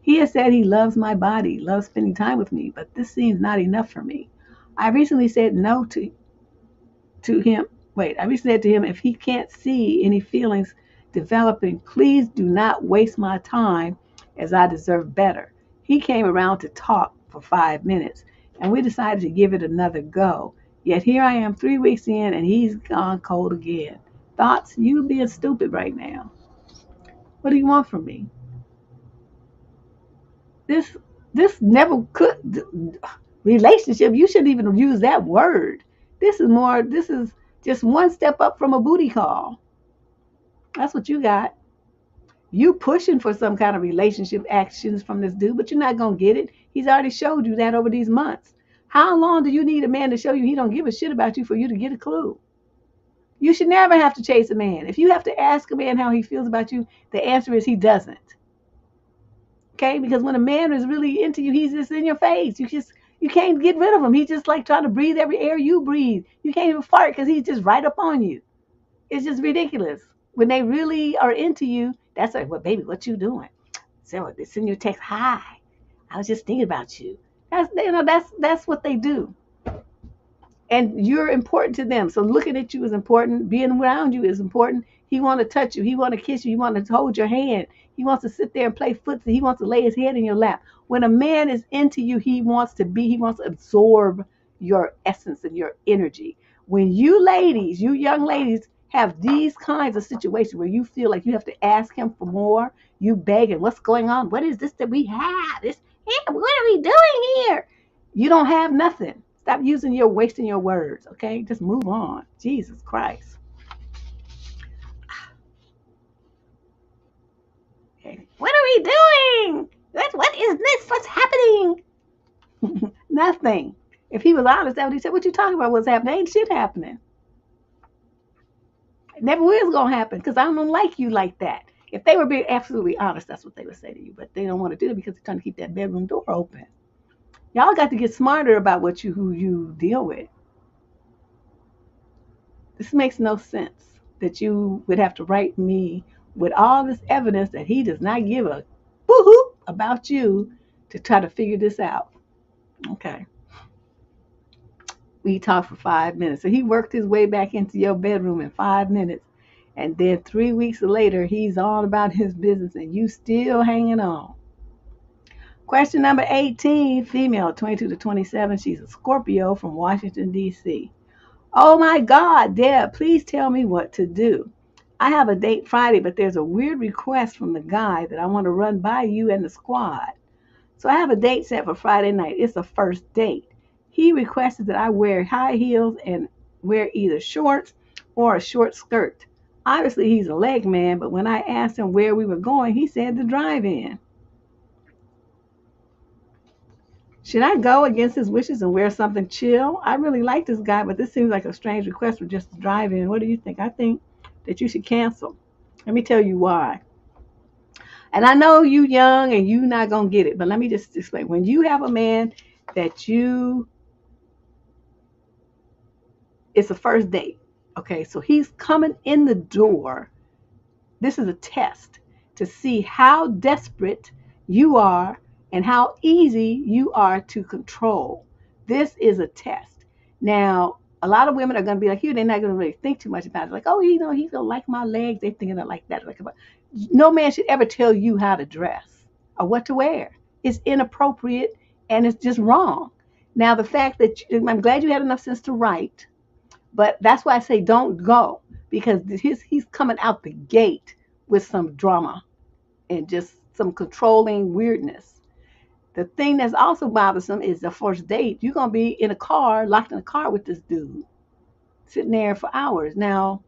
He has said he loves my body, loves spending time with me, but this seems not enough for me. I recently said no to him. I recently said to him if he can't see any feelings developing. Please do not waste my time, as I deserve better. He came around to talk for 5 minutes, and we decided to give it another go. Yet here I am 3 weeks in, and he's gone cold again. Thoughts? You being stupid right now. What do you want from me? This this never could relationship. You shouldn't even use that word. This is just one step up from a booty call. That's what you got. You pushing for some kind of relationship actions from this dude, but you're not gonna get it. He's already showed you that over these months. How long do you need a man to show you he don't give a shit about you for you to get a clue? You should never have to chase a man. If you have to ask a man how he feels about you, the answer is he doesn't. Okay? Because when a man is really into you, he's just in your face. You can't get rid of him. He's just like trying to breathe every air you breathe. You can't even fart because he's just right up on you. It's just ridiculous. When they really are into you, that's like, well, baby, what you doing? So they send you a text, hi. I was just thinking about you. That's what they do. And you're important to them. So looking at you is important. Being around you is important. He want to touch you. He want to kiss you. He want to hold your hand. He wants to sit there and play footsie. He wants to lay his head in your lap. When a man is into you, he wants to absorb your essence and your energy. When you ladies, you young ladies, have these kinds of situations where you feel like you have to ask him for more, you begging, what's going on? What is this that we have? What are we doing here? You don't have nothing. Stop wasting your words, okay? Just move on. Jesus Christ. Okay. What are we doing? What is this? What's happening? Nothing. If he was honest, that's what he said. What you talking about? What's happening? Ain't shit happening. It never is going to happen because I don't like you like that. If they were being absolutely honest, that's what they would say to you. But they don't want to do it because they're trying to keep that bedroom door open. Y'all got to get smarter about who you deal with. This makes no sense that you would have to write me with all this evidence that he does not give a boo-hoo about you to try to figure this out. Okay. We talked for 5 minutes. So he worked his way back into your bedroom in 5 minutes. And then 3 weeks later, he's all about his business and you still hanging on. Question number 18, female, 22 to 27. She's a Scorpio from Washington, D.C. Oh my God, Deb, please tell me what to do. I have a date Friday, but there's a weird request from the guy that I want to run by you and the squad. So I have a date set for Friday night. It's a first date. He requested that I wear high heels and wear either shorts or a short skirt. Obviously, he's a leg man, but when I asked him where we were going, he said the drive-in. Should I go against his wishes and wear something chill? I really like this guy, but this seems like a strange request for just a drive-in. What do you think? I think that you should cancel. Let me tell you why. And I know you young and you not going to get it, but let me just explain. When you have a man that it's a first date. Okay, so he's coming in the door. This is a test to see how desperate you are and how easy you are to control. This is a test. Now, a lot of women are going to be like you. They're not going to really think too much about it. Like, oh, he's going to like my legs. They're thinking it like that. No man should ever tell you how to dress or what to wear. It's inappropriate and it's just wrong. Now, the fact that I'm glad you had enough sense to write, but that's why I say don't go, because he's coming out the gate with some drama and just some controlling weirdness. The thing that's also bothersome is the first date. You're going to be in a car, locked in a car with this dude, sitting there for hours. Now,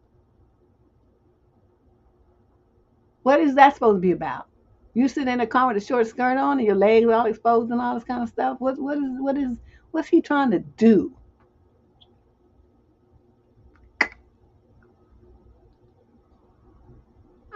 what is that supposed to be about? You sit in a car with a short skirt on and your legs all exposed and all this kind of stuff. What's he trying to do?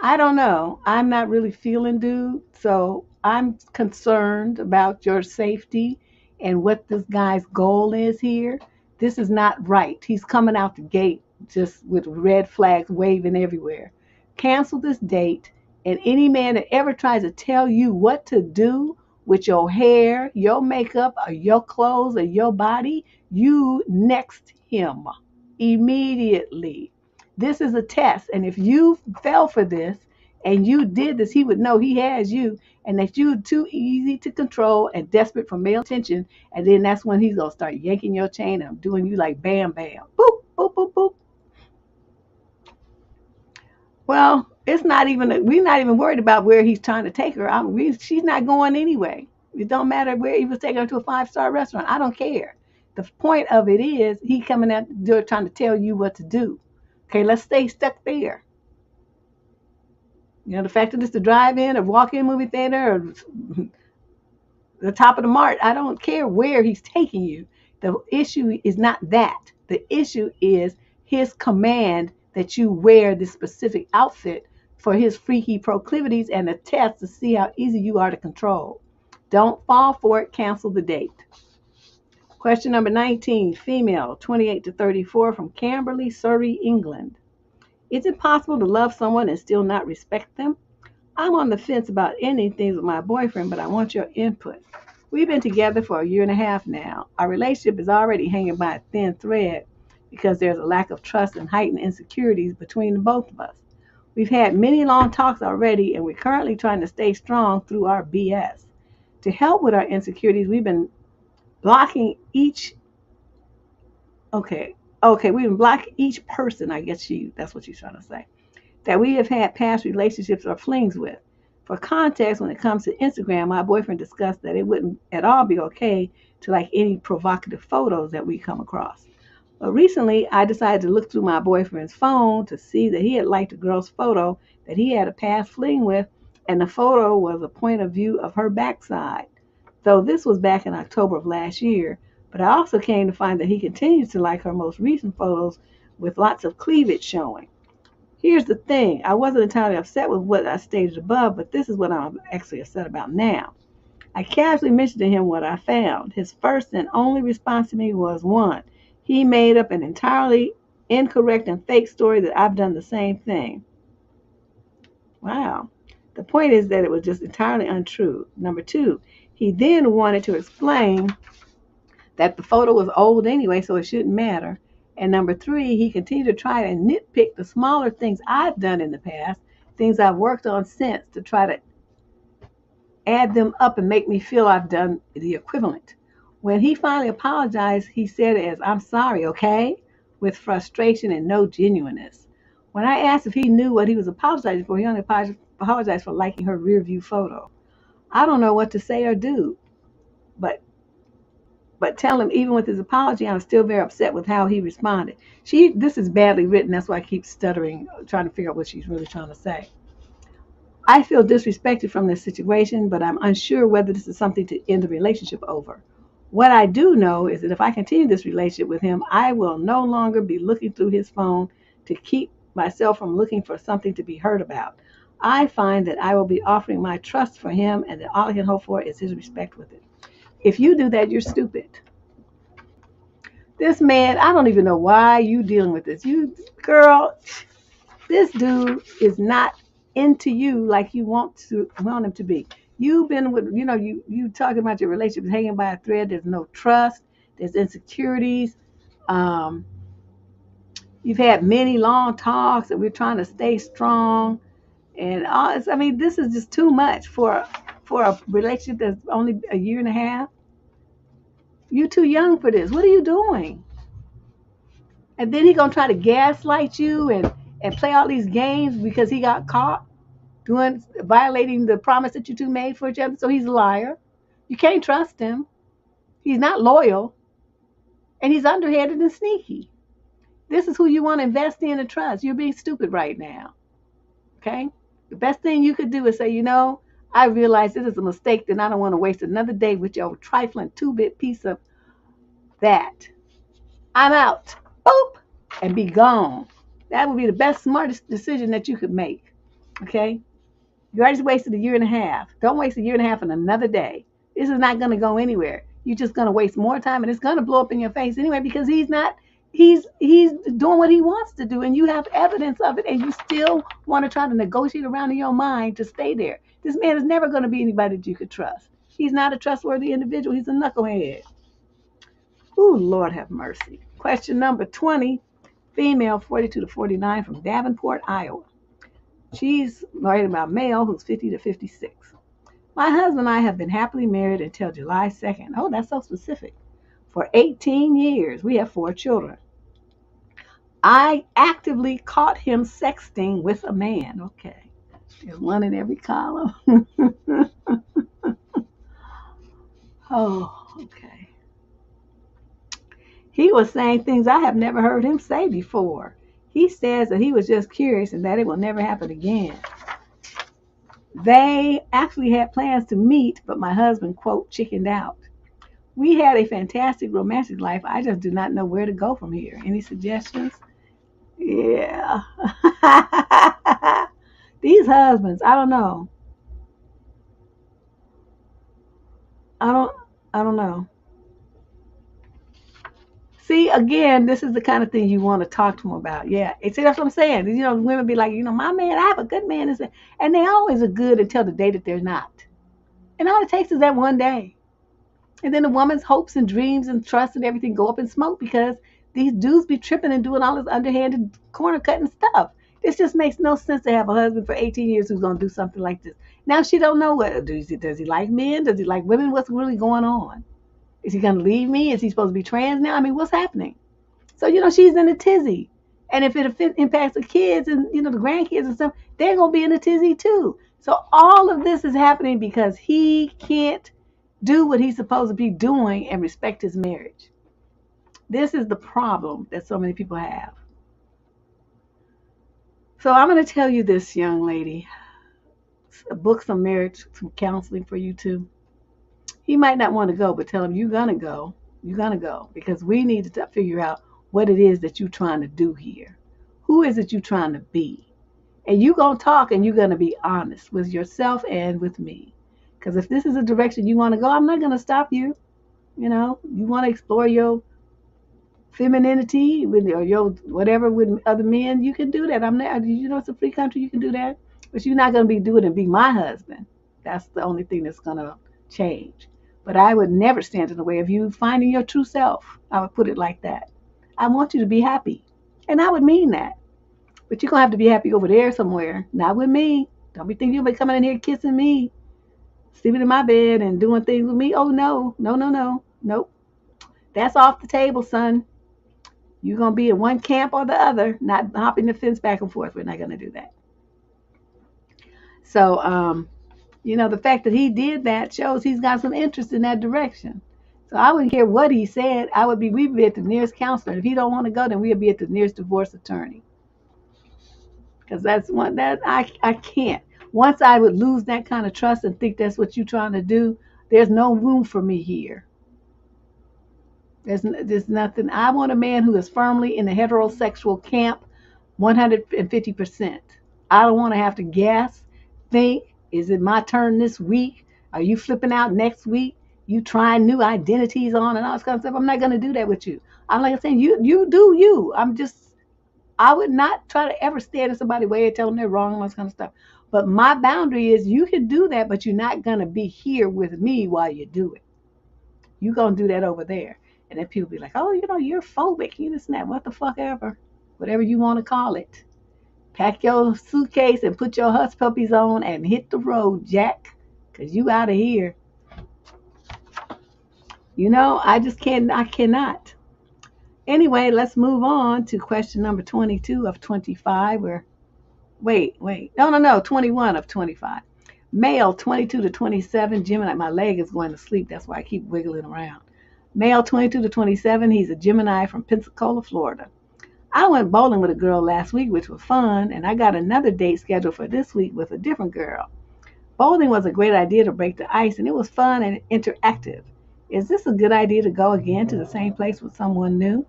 I don't know. I'm not really feeling dude, so I'm concerned about your safety and what this guy's goal is here. This is not right. He's coming out the gate just with red flags waving everywhere. Cancel this date, and any man that ever tries to tell you what to do with your hair, your makeup, or your clothes, or your body, you next him immediately. This is a test. And if you fell for this and you did this, he would know he has you and that you're too easy to control and desperate for male attention. And then that's when he's going to start yanking your chain and doing you like bam, bam, boop, boop, boop, boop. Well, it's not even, we're not even worried about where he's trying to take her. She's not going anyway. It don't matter where he was taking her to a 5-star restaurant. I don't care. The point of it is he coming out the door trying to tell you what to do. Okay, let's stay stuck there. You know, the fact that it's the drive-in or walk-in movie theater or the top of the mart, I don't care where he's taking you. The issue is not that. The issue is his command that you wear this specific outfit for his freaky proclivities and a test to see how easy you are to control. Don't fall for it. Cancel the date. Question number 19, female, 28 to 34, from Camberley, Surrey, England. Is it possible to love someone and still not respect them? I'm on the fence about ending things with my boyfriend, but I want your input. We've been together for a year and a half now. Our relationship is already hanging by a thin thread because there's a lack of trust and heightened insecurities between the both of us. We've had many long talks already, and we're currently trying to stay strong through our BS. To help with our insecurities, we've been blocking each person, I guess that's what she's trying to say, that we have had past relationships or flings with. For context, when it comes to Instagram, my boyfriend discussed that it wouldn't at all be okay to like any provocative photos that we come across. But recently, I decided to look through my boyfriend's phone to see that he had liked a girl's photo that he had a past fling with, and the photo was a point of view of her backside. Though this was back in October of last year, but I also came to find that he continues to like her most recent photos with lots of cleavage showing. Here's the thing. I wasn't entirely upset with what I stated above, but this is what I'm actually upset about now. I casually mentioned to him what I found. His first and only response to me was, one, he made up an entirely incorrect and fake story that I've done the same thing. Wow. The point is that it was just entirely untrue. Number two, he then wanted to explain that the photo was old anyway, so it shouldn't matter. And number three, he continued to try to nitpick the smaller things I've done in the past, things I've worked on since, to try to add them up and make me feel I've done the equivalent. When he finally apologized, he said it as, "I'm sorry, okay?" with frustration and no genuineness. When I asked if he knew what he was apologizing for, he only apologized for liking her rear view photo. I don't know what to say or do, but tell him even with his apology, I'm still very upset with how he responded. This is badly written. That's why I keep stuttering, trying to figure out what she's really trying to say. I feel disrespected from this situation, but I'm unsure whether this is something to end the relationship over. What I do know is that if I continue this relationship with him, I will no longer be looking through his phone to keep myself from looking for something to be heard about. I find that I will be offering my trust for him, and that all I can hope for is his respect with it. If you do that, you're stupid. This man, I don't even know why you dealing with this. You, girl, this dude is not into you like you want him to be. You've been with, you talking about your relationship is hanging by a thread. There's no trust. There's insecurities. You've had many long talks, and we're trying to stay strong. And this is just too much for a relationship that's only a year and a half. You're too young for this. What are you doing? And then he's going to try to gaslight you and play all these games because he got caught violating the promise that you two made for each other. So he's a liar. You can't trust him. He's not loyal. And he's underhanded and sneaky. This is who you want to invest in and trust. You're being stupid right now. Okay? The best thing you could do is say, I realize this is a mistake, and I don't want to waste another day with your trifling 2-bit piece of that. I'm out. Boop. And be gone. That would be the best, smartest decision that you could make. Okay? You already wasted a year and a half. Don't waste a year and a half on another day. This is not going to go anywhere. You're just going to waste more time, and it's going to blow up in your face anyway because he's doing what he wants to do, and you have evidence of it, and you still want to try to negotiate around in your mind to stay there. This man is never going to be anybody that you could trust. He's not a trustworthy individual. He's a knucklehead. Ooh, Lord have mercy. Question number 20 Female, 42 to 49, from Davenport, Iowa. She's writing about male who's 50 to 56. My husband and I have been happily married until July 2nd. Oh, that's so specific. For 18 years. We have 4 children. I actively caught him sexting with a man. Okay. There's one in every column. Oh, okay. He was saying things I have never heard him say before. He says that he was just curious and that it will never happen again. They actually had plans to meet, but my husband, quote, chickened out. We had a fantastic romantic life. I just do not know where to go from here. Any suggestions? Yeah. These husbands, I don't know. I don't know. See, again, this is the kind of thing you want to talk to them about. Yeah. See, that's what I'm saying. Women be like, my man, I have a good man. And they always are good until the day that they're not. And all it takes is that one day. And then the woman's hopes and dreams and trust and everything go up in smoke because these dudes be tripping and doing all this underhanded corner cutting stuff. This just makes no sense to have a husband for 18 years who's going to do something like this. Now she don't know what. Does he like men? Does he like women? What's really going on? Is he going to leave me? Is he supposed to be trans now? I mean, what's happening? So, she's in a tizzy. And if it impacts the kids and, the grandkids and stuff, they're going to be in a tizzy too. So all of this is happening because he can't do what he's supposed to be doing and respect his marriage. This is the problem that so many people have. So I'm going to tell you this, young lady. Book some marriage, some counseling for you too. He might not want to go, but tell him you're going to go. You're going to go because we need to figure out what it is that you're trying to do here. Who is it you're trying to be? And you're going to talk and you're going to be honest with yourself and with me. Because if this is a direction you want to go, I'm not going to stop you. You want to explore your femininity or your whatever with other men, you can do that. It's a free country, you can do that. But you're not going to be doing it and be my husband. That's the only thing that's going to change. But I would never stand in the way of you finding your true self. I would put it like that. I want you to be happy. And I would mean that. But you're going to have to be happy over there somewhere. Not with me. Don't be thinking you'll be coming in here kissing me, sleeping in my bed and doing things with me. Oh, no. No. Nope. That's off the table, son. You're going to be in one camp or the other, not hopping the fence back and forth. We're not going to do that. So, the fact that he did that shows he's got some interest in that direction. So I wouldn't care what he said. We'd be at the nearest counselor. If he don't want to go, then we'd be at the nearest divorce attorney. Because that's one that I can't. Once I would lose that kind of trust and think that's what you're trying to do, there's no room for me here. There's nothing. I want a man who is firmly in the heterosexual camp, 150%. I don't want to have to guess, think, is it my turn this week? Are you flipping out next week? You trying new identities on and all this kind of stuff. I'm not going to do that with you. I'm like saying, you do you. I would not try to ever stand in somebody's way and tell them they're wrong and all this kind of stuff. But my boundary is you can do that, but you're not going to be here with me while you do it. You're going to do that over there. And then people be like, oh, you're phobic. You this and that. What the fuck ever. Whatever you want to call it. Pack your suitcase and put your hush puppies on and hit the road, Jack. Because you out of here. I cannot. Anyway, let's move on to question number 22 of 25. Wait. No, 21 of 25. Male, 22 to 27. Gemini, my leg is going to sleep. That's why I keep wiggling around. Male, 22 to 27. He's a Gemini from Pensacola, Florida. I went bowling with a girl last week, which was fun, and I got another date scheduled for this week with a different girl. Bowling was a great idea to break the ice, and it was fun and interactive. Is this a good idea to go again to the same place with someone new?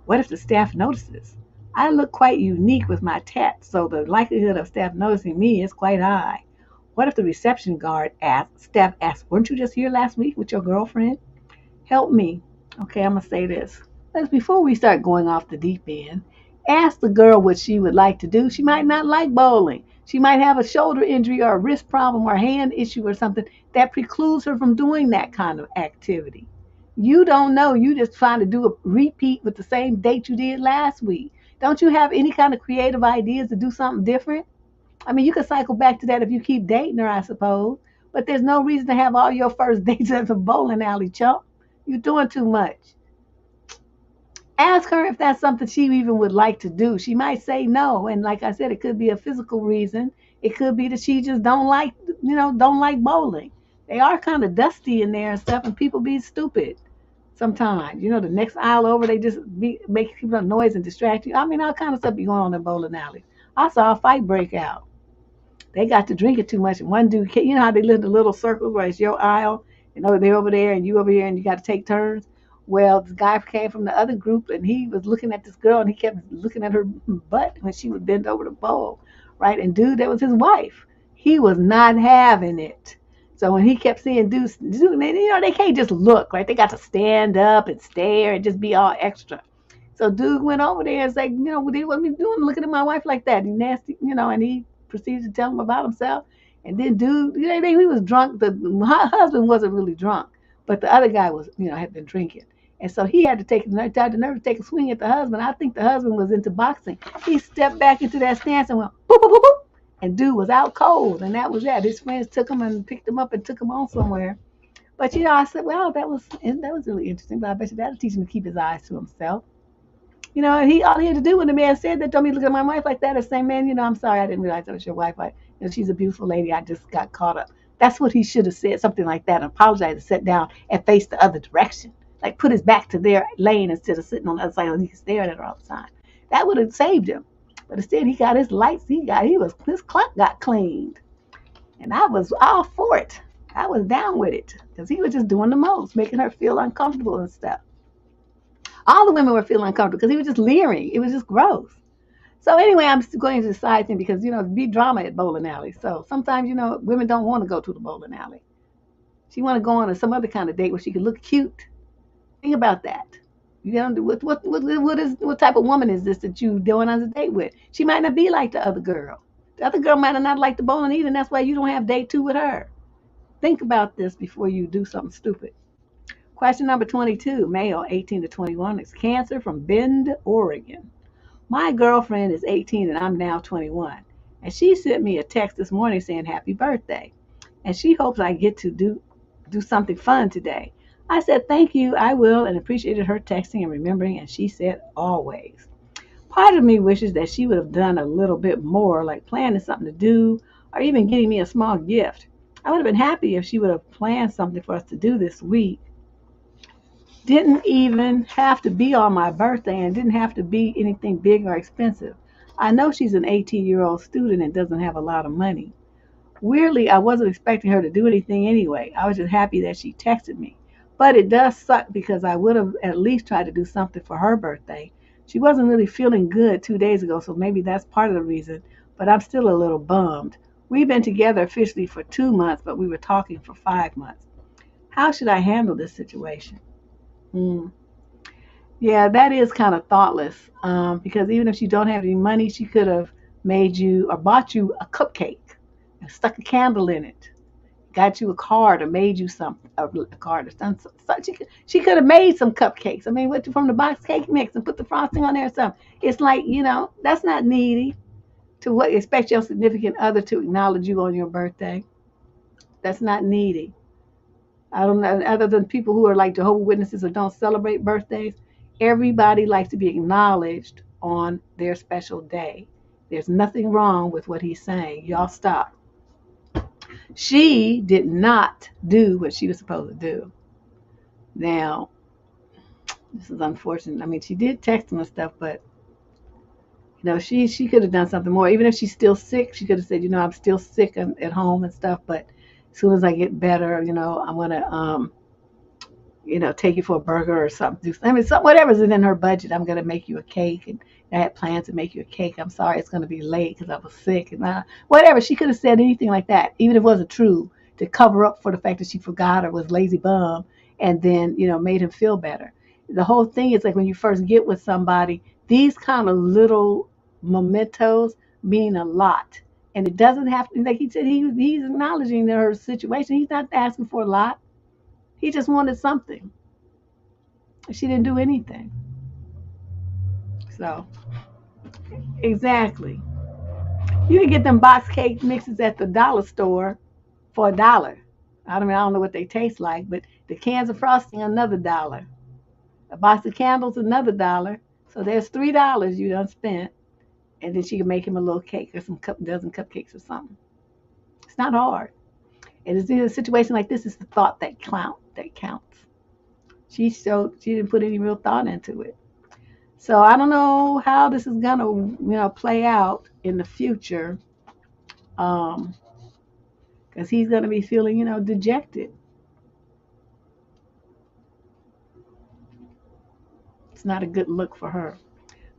What if the staff notices? I look quite unique with my tats, so the likelihood of staff noticing me is quite high. What if the reception staff asks, weren't you just here last week with your girlfriend? Help me. Okay, I'm going to say this. Before we start going off the deep end, ask the girl what she would like to do. She might not like bowling. She might have a shoulder injury or a wrist problem or a hand issue or something that precludes her from doing that kind of activity. You don't know. You just trying to do a repeat with the same date you did last week. Don't you have any kind of creative ideas to do something different? I mean, you could cycle back to that if you keep dating her, I suppose. But there's no reason to have all your first dates at the bowling alley, chump. You're doing too much. Ask her if that's something she even would like to do. She might say no, and like I said, it could be a physical reason. It could be that she just don't like bowling. They are kind of dusty in there and stuff, and people be stupid sometimes. The next aisle over, they just be make people noise and distract you. I mean, all kind of stuff be going on in bowling alleys. I saw a fight break out. They got to drinking too much, and one dude, how they live in the little circles where it's your aisle, and they're over there, and you over here, and you got to take turns. Well, this guy came from the other group, and he was looking at this girl, and he kept looking at her butt when she would bend over the bowl, right? And dude, that was his wife. He was not having it. So when he kept seeing dudes, they can't just look, right? They got to stand up and stare and just be all extra. So dude went over there and said, what are you doing looking at my wife like that? And nasty, and he proceeded to tell him about himself. And then dude, he was drunk. The husband wasn't really drunk, but the other guy was, had been drinking. And so he had to take the nerve to take a swing at the husband. I think the husband was into boxing. He stepped back into that stance and went boop, boop, boop, boop. And dude was out cold. And that was that. His friends took him and picked him up and took him on somewhere. But, I said, well, that was really interesting. But I bet you that'll teach him to keep his eyes to himself. And all he had to do when the man said that, don't be looking at my wife like that, or say, man, I'm sorry, I didn't realize that was your wife. She's a beautiful lady. I just got caught up. That's what he should have said, something like that, and apologize and sit down and face the other direction. Like put his back to their lane instead of sitting on the other side and he staring at her all the time. That would have saved him. But instead he got his lights, his clock got cleaned. And I was all for it. I was down with it. Because he was just doing the most, making her feel uncomfortable and stuff. All the women were feeling uncomfortable because he was just leering. It was just gross. So anyway, I'm going into the side thing because, be drama at bowling alleys. So sometimes, women don't want to go to the bowling alley. She want to go on some other kind of date where she could look cute. Think about that. What type of woman is this that you doing on a date with? She might not be like the other girl. The other girl might not like the bowling either, and that's why you don't have date 2 with her. Think about this before you do something stupid. Question number 22, male, 18 to 21, is Cancer from Bend, Oregon. My girlfriend is 18 and I'm now 21, and she sent me a text this morning saying happy birthday, and she hopes I get to do something fun today. I said, thank you, I will, and appreciated her texting and remembering, and she said, always. Part of me wishes that she would have done a little bit more, like planning something to do, or even getting me a small gift. I would have been happy if she would have planned something for us to do this week. Didn't even have to be on my birthday, and didn't have to be anything big or expensive. I know she's an 18-year-old student and doesn't have a lot of money. Weirdly, I wasn't expecting her to do anything anyway. I was just happy that she texted me. But it does suck because I would have at least tried to do something for her birthday. She wasn't really feeling good 2 days ago, so maybe that's part of the reason, but I'm still a little bummed. We've been together officially for 2 months, but we were talking for 5 months. How should I handle this situation? Yeah, that is kind of thoughtless, because even if she don't have any money, she could have made you or bought you a cupcake and stuck a candle in it. Got you a card or made you a card or something. She could have made some cupcakes. I mean, from the box cake mix and put the frosting on there or something. It's like, that's not needy to expect your significant other to acknowledge you on your birthday. That's not needy. I don't know, other than people who are like Jehovah's Witnesses or don't celebrate birthdays, everybody likes to be acknowledged on their special day. There's nothing wrong with what he's saying. Y'all stop. She did not do what she was supposed to do. Now, this is unfortunate. I mean, she did text him and stuff, but she could have done something more. Even if she's still sick, she could have said, I'm still sick at home and stuff, but as soon as I get better, I'm gonna take you for a burger or something. I mean, whatever's in her budget, I'm gonna make you a cake, and I had plans to make you a cake. I'm sorry, it's gonna be late because I was sick, and whatever. She could have said anything like that, even if it wasn't true, to cover up for the fact that she forgot or was lazy bum, and then made him feel better. The whole thing is like when you first get with somebody, these kind of little mementos mean a lot. And it doesn't have to, like he said, he's acknowledging her situation. He's not asking for a lot. He just wanted something. She didn't do anything. So, Exactly. You can get them box cake mixes at the dollar store for $1. I don't know what they taste like, but the cans of frosting another $1. A box of candles another $1. So there's $3 you done spent, and then she can make him a little cake or some dozen cupcakes or something. It's not hard. And it's in a situation like this, it's the thought that counts. She didn't put any real thought into it. So I don't know how this is gonna play out in the future, because he's gonna be feeling dejected. It's not a good look for her.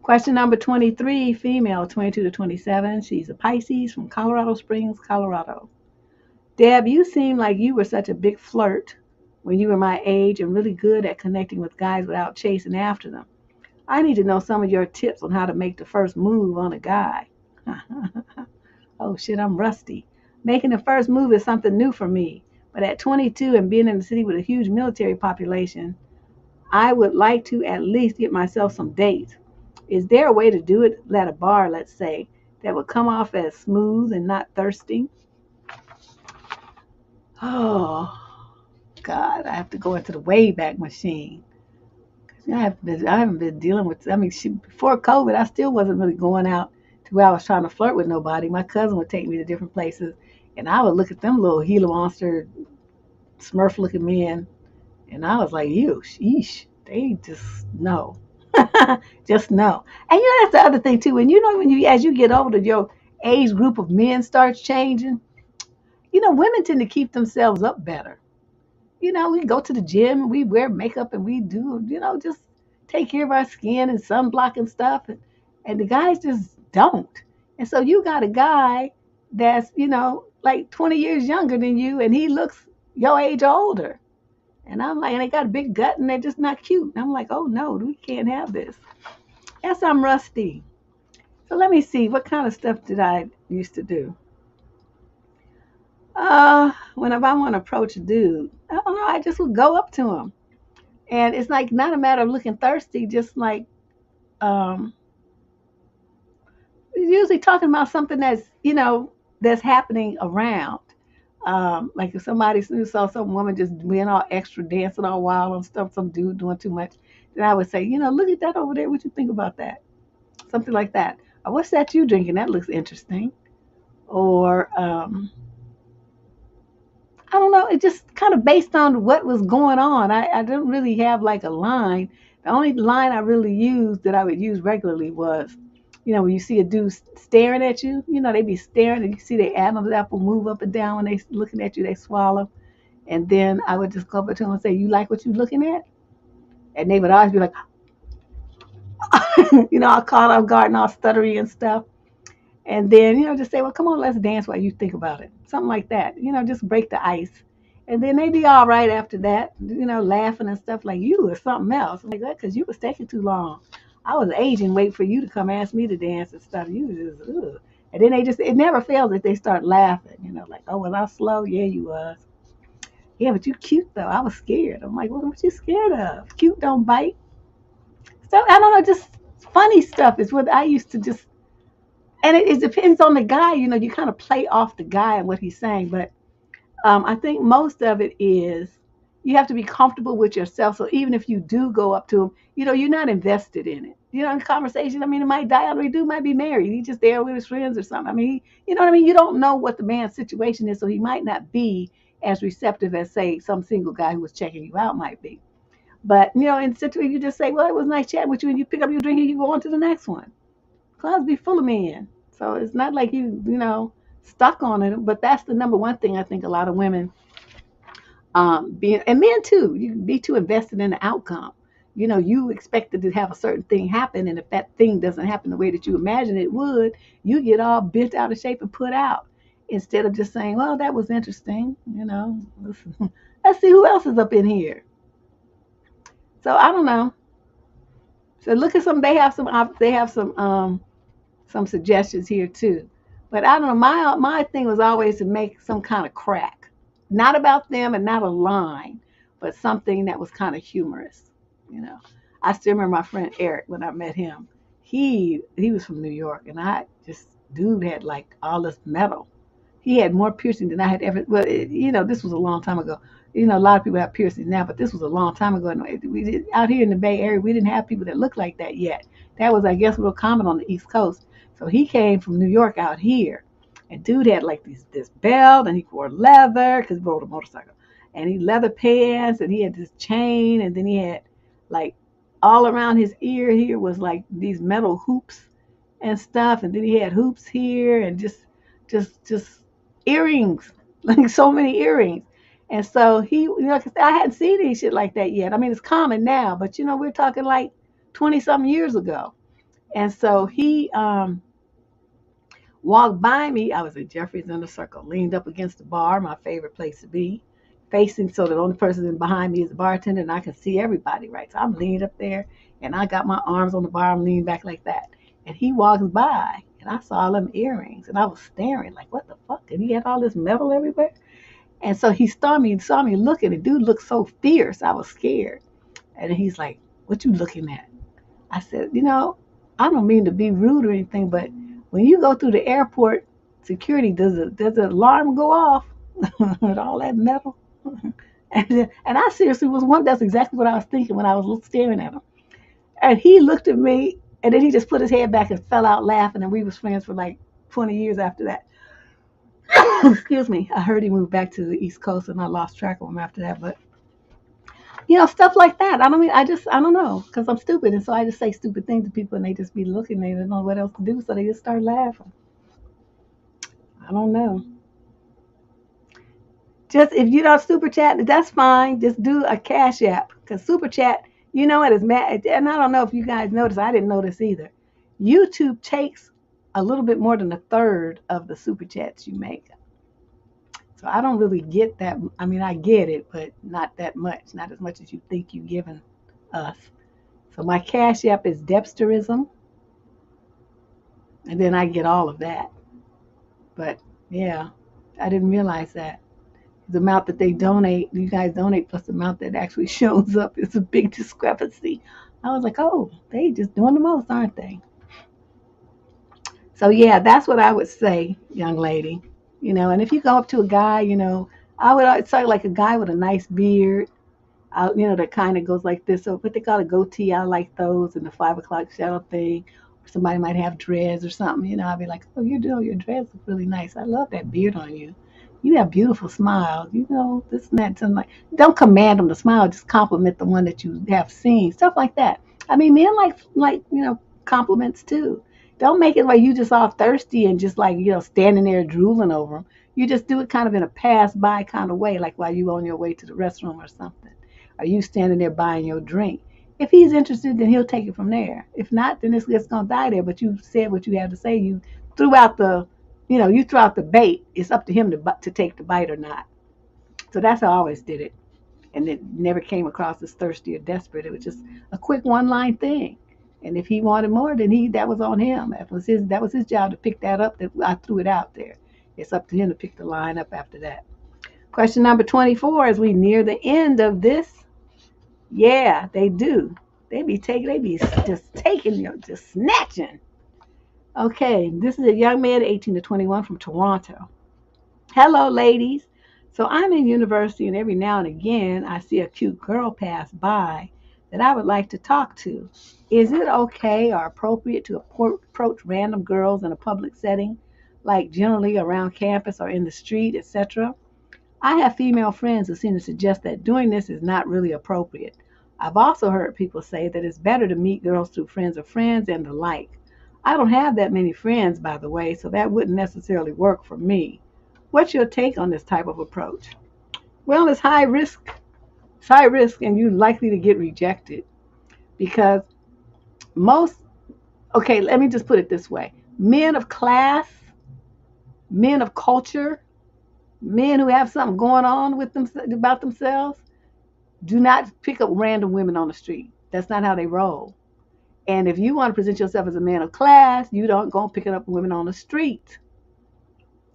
Question number 23, female, 22 to 27. She's a Pisces from Colorado Springs, Colorado. Deb, you seem like you were such a big flirt when you were my age and really good at connecting with guys without chasing after them. I need to know some of your tips on how to make the first move on a guy. Oh shit, I'm rusty. Making the first move is something new for me. But at 22 and being in a city with a huge military population, I would like to at least get myself some dates. Is there a way to do it at a bar, let's say, that would come off as smooth and not thirsty? Oh, God, I have to go into the Wayback Machine. I haven't been dealing with, before COVID, I still wasn't really going out to where I was trying to flirt with nobody. My cousin would take me to different places, and I would look at them little Gila monster, Smurf looking men, and I was like, ew, sheesh, they just know. Just know. And that's the other thing too. And as you get older, your age group of men starts changing. Women tend to keep themselves up better. We go to the gym, we wear makeup, and we do, just take care of our skin and sunblock and stuff. And the guys just don't. And so you got a guy that's, like 20 years younger than you, and he looks your age or older. And I'm like, and they got a big gut, and they're just not cute. And I'm like, oh no, we can't have this. Yes, I'm rusty. So let me see, what kind of stuff did I used to do? Whenever I want to approach a dude, I don't know, I just would go up to him. And it's like not a matter of looking thirsty, just like um usually talking about something that's happening around. Like if somebody saw some woman just being all extra, dancing all wild and stuff, some dude doing too much, then I would say, look at that over there. What you think about that? Something like that. Or what's that you drinking? That looks interesting. Or I don't know. It just kind of based on what was going on. I didn't really have like a line. The only line I really used that I would use regularly was, when you see a dude staring at you, they be staring and you see their Adam's apple move up and down when they looking at you, they swallow. And then I would just go up to them and say, you like what you looking at? And they would always be like, I'll call off guard and all stuttery and stuff. And then, just say, well, come on, let's dance while you think about it. Something like that. Just break the ice. And then they be all right after that, laughing and stuff like you or something else. I'm like, that because you was taking too long. I was aging, wait for you to come ask me to dance and stuff. You was just, ugh. And then it never fails that they start laughing, like, oh, was I slow? Yeah, you was. Yeah, but you cute though. I was scared. I'm like, well, what you scared of? Cute don't bite. So, I don't know, just funny stuff is what I used to just, and it depends on the guy, you kind of play off the guy and what he's saying. But I think most of it is you have to be comfortable with yourself. So even if you do go up to him, you're not invested in it. In conversation, it might die out, or the dude might be married. He's just there with his friends or something. You know what I mean? You don't know what the man's situation is, so he might not be as receptive as, say, some single guy who was checking you out might be. But, in situation, you just say, well, it was nice chatting with you, and you pick up your drink and you go on to the next one. Clubs be full of men. So it's not like stuck on it. But that's the number one thing I think a lot of women, and men too, you be too invested in the outcome. You expected to have a certain thing happen, and if that thing doesn't happen the way that you imagine it would, you get all bent out of shape and put out. Instead of just saying, well, that was interesting, let's see who else is up in here. So I don't know. So look at they have some suggestions here too. But I don't know. My thing was always to make some kind of crack, not about them and not a line, but something that was kind of humorous. I still remember my friend Eric when I met him. he was from New York, and dude had like all this metal. He had more piercing than I had ever. Well, this was a long time ago. A lot of people have piercings now, but this was a long time ago. And out here in the Bay Area, we didn't have people that looked like that yet. That was, I guess, real common on the East Coast. So he came from New York out here, and dude had like this belt, and he wore leather because he rode a motorcycle, and he leather pants, and he had this chain, and then he had like all around his ear here was like these metal hoops and stuff, and then he had hoops here, and just earrings, like so many earrings. And so he, 'cause I hadn't seen any shit like that yet. I mean, it's common now, but we're talking like 20 something years ago. And so he walked by me. I was at Jeffrey's in the Circle, leaned up against the bar, my favorite place to be, facing so that the only person behind me is the bartender, and I can see everybody, right? So I'm leaned up there, and I got my arms on the bar. I'm leaning back like that. And he walks by, and I saw them earrings, and I was staring like, what the fuck? And he had all this metal everywhere. And so he saw me looking. The dude looked so fierce, I was scared. And he's like, what you looking at? I said, I don't mean to be rude or anything, but when you go through the airport security, does the alarm go off with all that metal? And I seriously that's exactly what I was thinking when I was staring at him. And he looked at me, and then he just put his head back and fell out laughing, and we was friends for like 20 years after that. Excuse me. I heard he moved back to the East Coast, and I lost track of him after that. But stuff like that. I don't know, because I'm stupid, and so I just say stupid things to people, and they just be looking. They don't know what else to do, so they just start laughing. I don't know. Just if you don't super chat, that's fine. Just do a Cash App, because super chat, it is mad. And I don't know if you guys noticed. I didn't notice either. YouTube takes a little bit more than a third of the super chats you make. So I don't really get that. I mean, I get it, but not that much. Not as much as you think you've given us. So my Cash App is Debsterism. And then I get all of that. But yeah, I didn't realize that. The amount that you guys donate, plus the amount that actually shows up is a big discrepancy. I was like, oh, they just doing the most, aren't they? So yeah, that's what I would say, young lady. And if you go up to a guy, I would say like a guy with a nice beard, that kind of goes like this. So what they call a goatee, I like those, and the 5 o'clock shadow thing. Or somebody might have dreads or something. I'd be like, oh, your dreads look really nice. I love that beard on you. You have beautiful smiles. This and that. Something like, don't command them to smile. Just compliment the one that you have seen. Stuff like that. I mean, men like compliments too. Don't make it like you just all thirsty and just like, standing there drooling over them. You just do it kind of in a pass-by kind of way, like while you on your way to the restroom or something. Or you standing there buying your drink. If he's interested, then he'll take it from there. If not, then it's going to die there. But you said what you had to say. You threw out the bait. It's up to him to take the bite or not. So that's how I always did it. And it never came across as thirsty or desperate. It was just a quick one-line thing. And if he wanted more, then that was on him. That was his job to pick that up. That I threw it out there. It's up to him to pick the line up after that. Question number 24, as we near the end of this. Yeah, they do. They be just taking, just snatching. Okay, this is a young man, 18 to 21, from Toronto. Hello, ladies. So I'm in university, and every now and again, I see a cute girl pass by that I would like to talk to. Is it okay or appropriate to approach random girls in a public setting, like generally around campus or in the street, etc.? I have female friends who seem to suggest that doing this is not really appropriate. I've also heard people say that it's better to meet girls through friends of friends and the like. I don't have that many friends, by the way, so that wouldn't necessarily work for me. What's your take on this type of approach? Well, it's high risk. It's high risk, and you're likely to get rejected because let me just put it this way. Men of class, men of culture, men who have something going on with them about themselves do not pick up random women on the street. That's not how they roll. And if you want to present yourself as a man of class, you don't go picking up women on the street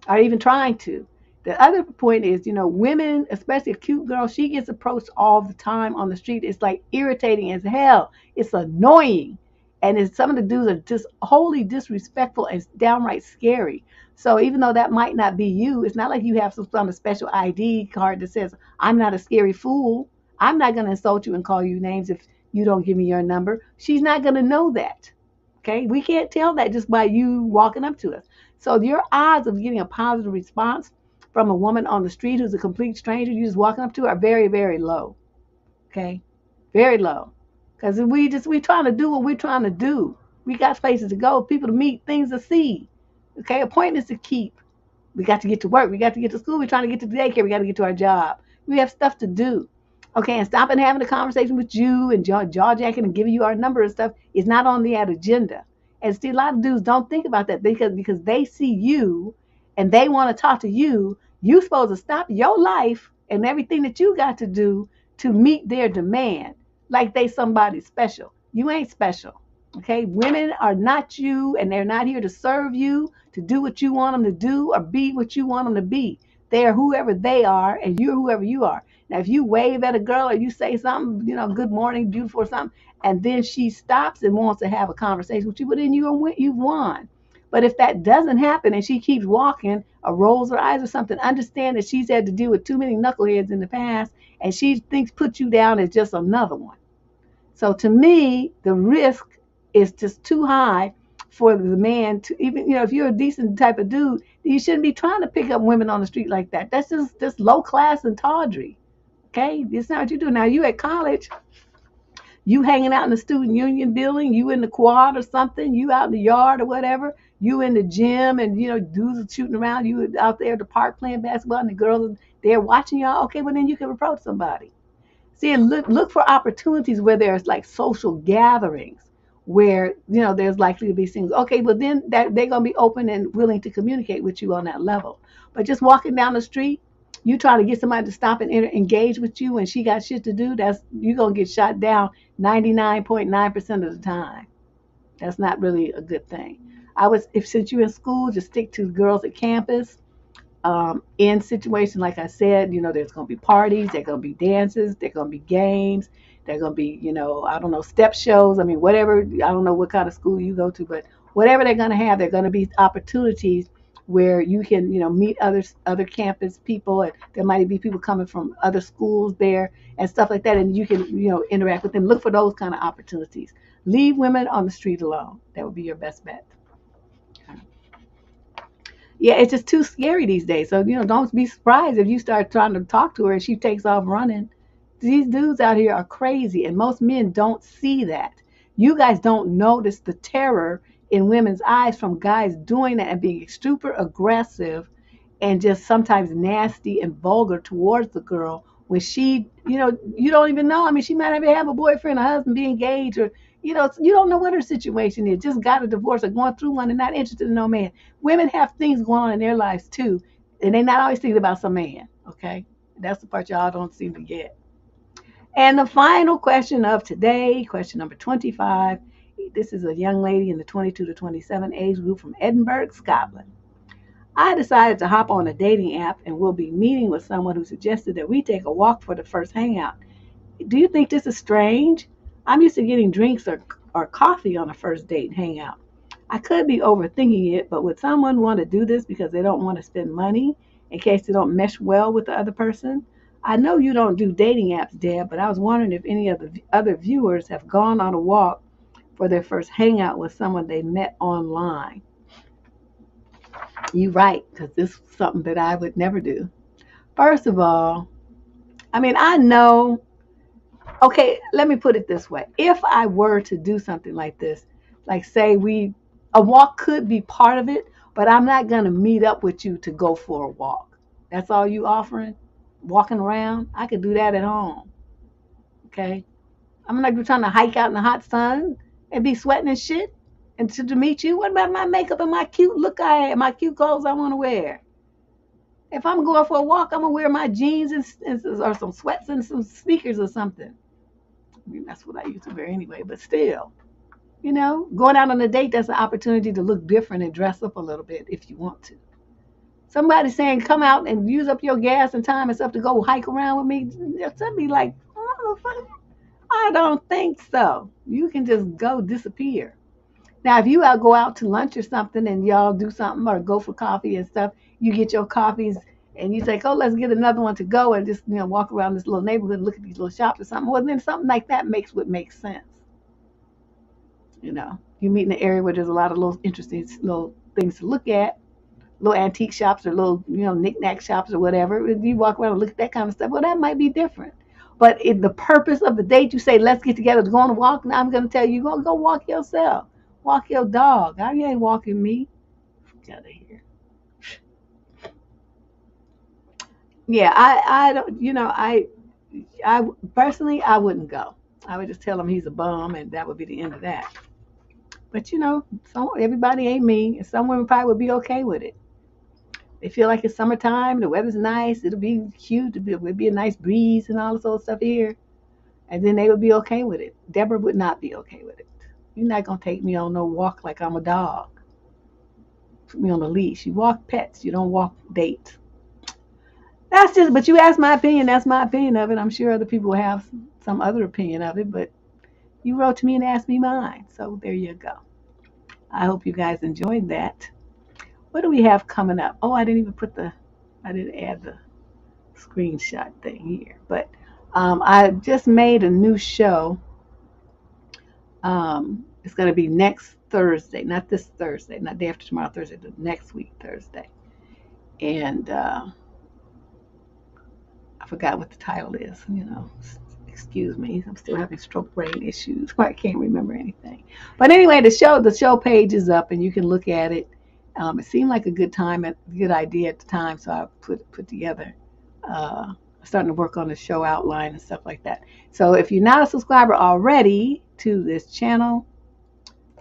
or even trying to. The other point is, women, especially a cute girl, she gets approached all the time on the street. It's like irritating as hell. It's annoying. And some of the dudes are just wholly disrespectful and downright scary. So even though that might not be you, it's not like you have some kind of special ID card that says, I'm not a scary fool. I'm not going to insult you and call you names if you don't give me your number. She's not going to know that. Okay? We can't tell that just by you walking up to us. So your odds of getting a positive response from a woman on the street who's a complete stranger you just walking up to are very, very low. Okay? Very low. Because we trying to do what we're trying to do. We got places to go, people to meet, things to see. Okay, appointments to keep. We got to get to work. We got to get to school. We're trying to get to daycare. We got to get to our job. We have stuff to do. Okay, and stopping having a conversation with you and jaw jacking and giving you our number and stuff is not on the agenda. And see, a lot of dudes don't think about that because they see you and they want to talk to you. You're supposed to stop your life and everything that you got to do to meet their demand like they somebody special. You ain't special. Okay, women are not you, and they're not here to serve you, to do what you want them to do, or be what you want them to be. They are whoever they are, and you're whoever you are. Now, if you wave at a girl or you say something, good morning, beautiful, or something, and then she stops and wants to have a conversation with you, but then you've won. But if that doesn't happen and she keeps walking or rolls her eyes or something, understand that she's had to deal with too many knuckleheads in the past, and she thinks put you down as just another one. So to me, the risk is just too high for the man to even, if you're a decent type of dude, you shouldn't be trying to pick up women on the street like that. That's just low class and tawdry. Okay? It's not what you do. Now, you at college, you hanging out in the student union building, you in the quad or something, you out in the yard or whatever, you in the gym and, dudes are shooting around, you out there at the park playing basketball and the girls are there watching y'all. Okay, well, then you can approach somebody. See, and look for opportunities where there's like social gatherings where, there's likely to be things. Okay, well, then they're going to be open and willing to communicate with you on that level. But just walking down the street, you try to get somebody to stop and engage with you and she got shit to do, you're going to get shot down 99.9% of the time. That's not really a good thing. Since you're in school, just stick to girls at campus. In situations, like I said, there's going to be parties, there's going to be dances, there's going to be games, there's going to be, I don't know, step shows. I mean, whatever, I don't know what kind of school you go to, but whatever they're going to have, there are going to be opportunities where you can, meet other campus people, and there might be people coming from other schools there and stuff like that, and you can, interact with them. Look for those kind of opportunities. Leave women on the street alone. That would be your best bet. Yeah, it's just too scary these days. So, don't be surprised if you start trying to talk to her and she takes off running. These dudes out here are crazy, and most men don't see that. You guys don't notice the terror in women's eyes from guys doing that and being super aggressive and just sometimes nasty and vulgar towards the girl when she, you don't even know. I mean, she might even have a boyfriend, a husband, be engaged, or, you don't know what her situation is. Just got a divorce or going through one and not interested in no man. Women have things going on in their lives too, and they're not always thinking about some man, okay? That's the part y'all don't seem to get. And the final question of today, question number 25. This is a young lady in the 22 to 27 age group from Edinburgh, Scotland. I decided to hop on a dating app and will be meeting with someone who suggested that we take a walk for the first hangout. Do you think this is strange? I'm used to getting drinks or coffee on a first date hangout. I could be overthinking it, but would someone want to do this because they don't want to spend money in case they don't mesh well with the other person? I know you don't do dating apps, Deb, but I was wondering if any of the other viewers have gone on a walk for their first hangout with someone they met online. You're right, because this is something that I would never do. First of all, I mean, I know, okay, let me put it this way. If I were to do something like this, like say a walk could be part of it, but I'm not going to meet up with you to go for a walk. That's all you offering? Walking around? I could do that at home. Okay? I'm not trying to hike out in the hot sun and be sweating and shit. And to meet you, what about my makeup and my cute look my cute clothes I want to wear? If I'm going for a walk, I'm going to wear my jeans or some sweats and some sneakers or something. I mean, that's what I used to wear anyway, but still. Going out on a date, that's an opportunity to look different and dress up a little bit if you want to. Somebody saying, come out and use up your gas and time and stuff to go hike around with me, I'd be like, oh, I don't think so. You can just go disappear. Now, if you go out to lunch or something and y'all do something or go for coffee and stuff, you get your coffees and you say, oh, let's get another one to go and just, walk around this little neighborhood and look at these little shops or something. Well, then something like that makes sense. You meet in an area where there's a lot of little interesting little things to look at, little antique shops or little, knick-knack shops or whatever. You walk around and look at that kind of stuff. Well, that might be different. But if the purpose of the date, you say, let's get together to go on a walk, now I'm going to tell you, go walk yourself. Walk your dog. You ain't walking me. Get out of here. Yeah, I don't, I personally, I wouldn't go. I would just tell him he's a bum and that would be the end of that. But everybody ain't me, and some women probably would be okay with it. They feel like it's summertime, the weather's nice, it'll be cute, it'll be a nice breeze and all this old stuff here, and then they would be okay with it. Deborah would not be okay with it. You're not gonna take me on no walk like I'm a dog. Put me on a leash. You walk pets, you don't walk dates. But you asked my opinion, that's my opinion of it. I'm sure other people will have some other opinion of it, but you wrote to me and asked me mine, so there you go. I hope you guys enjoyed that. What do we have coming up? Oh, I didn't add the screenshot thing here. But I just made a new show. It's going to be next Thursday, not this Thursday, not day after tomorrow Thursday, the next week Thursday. And I forgot what the title is, Excuse me, I'm still having stroke brain issues. I can't remember anything. But anyway, the show page is up, and you can look at it. It seemed like a good idea at the time, so I put together, starting to work on the show outline and stuff like that. So if you're not a subscriber already to this channel,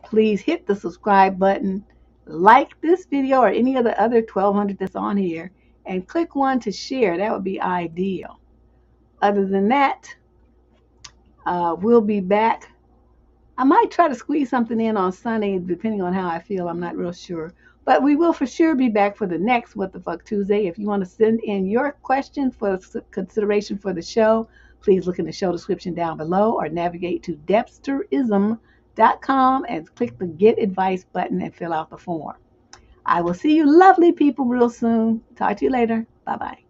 please hit the subscribe button, like this video or any of the other 1,200 that's on here, and click one to share. That would be ideal. Other than that, we'll be back. I might try to squeeze something in on Sunday, depending on how I feel. I'm not real sure. But we will for sure be back for the next What the Fuck Tuesday. If you want to send in your question for consideration for the show, please look in the show description down below or navigate to debsterism.com and click the Get Advice button and fill out the form. I will see you lovely people real soon. Talk to you later. Bye-bye.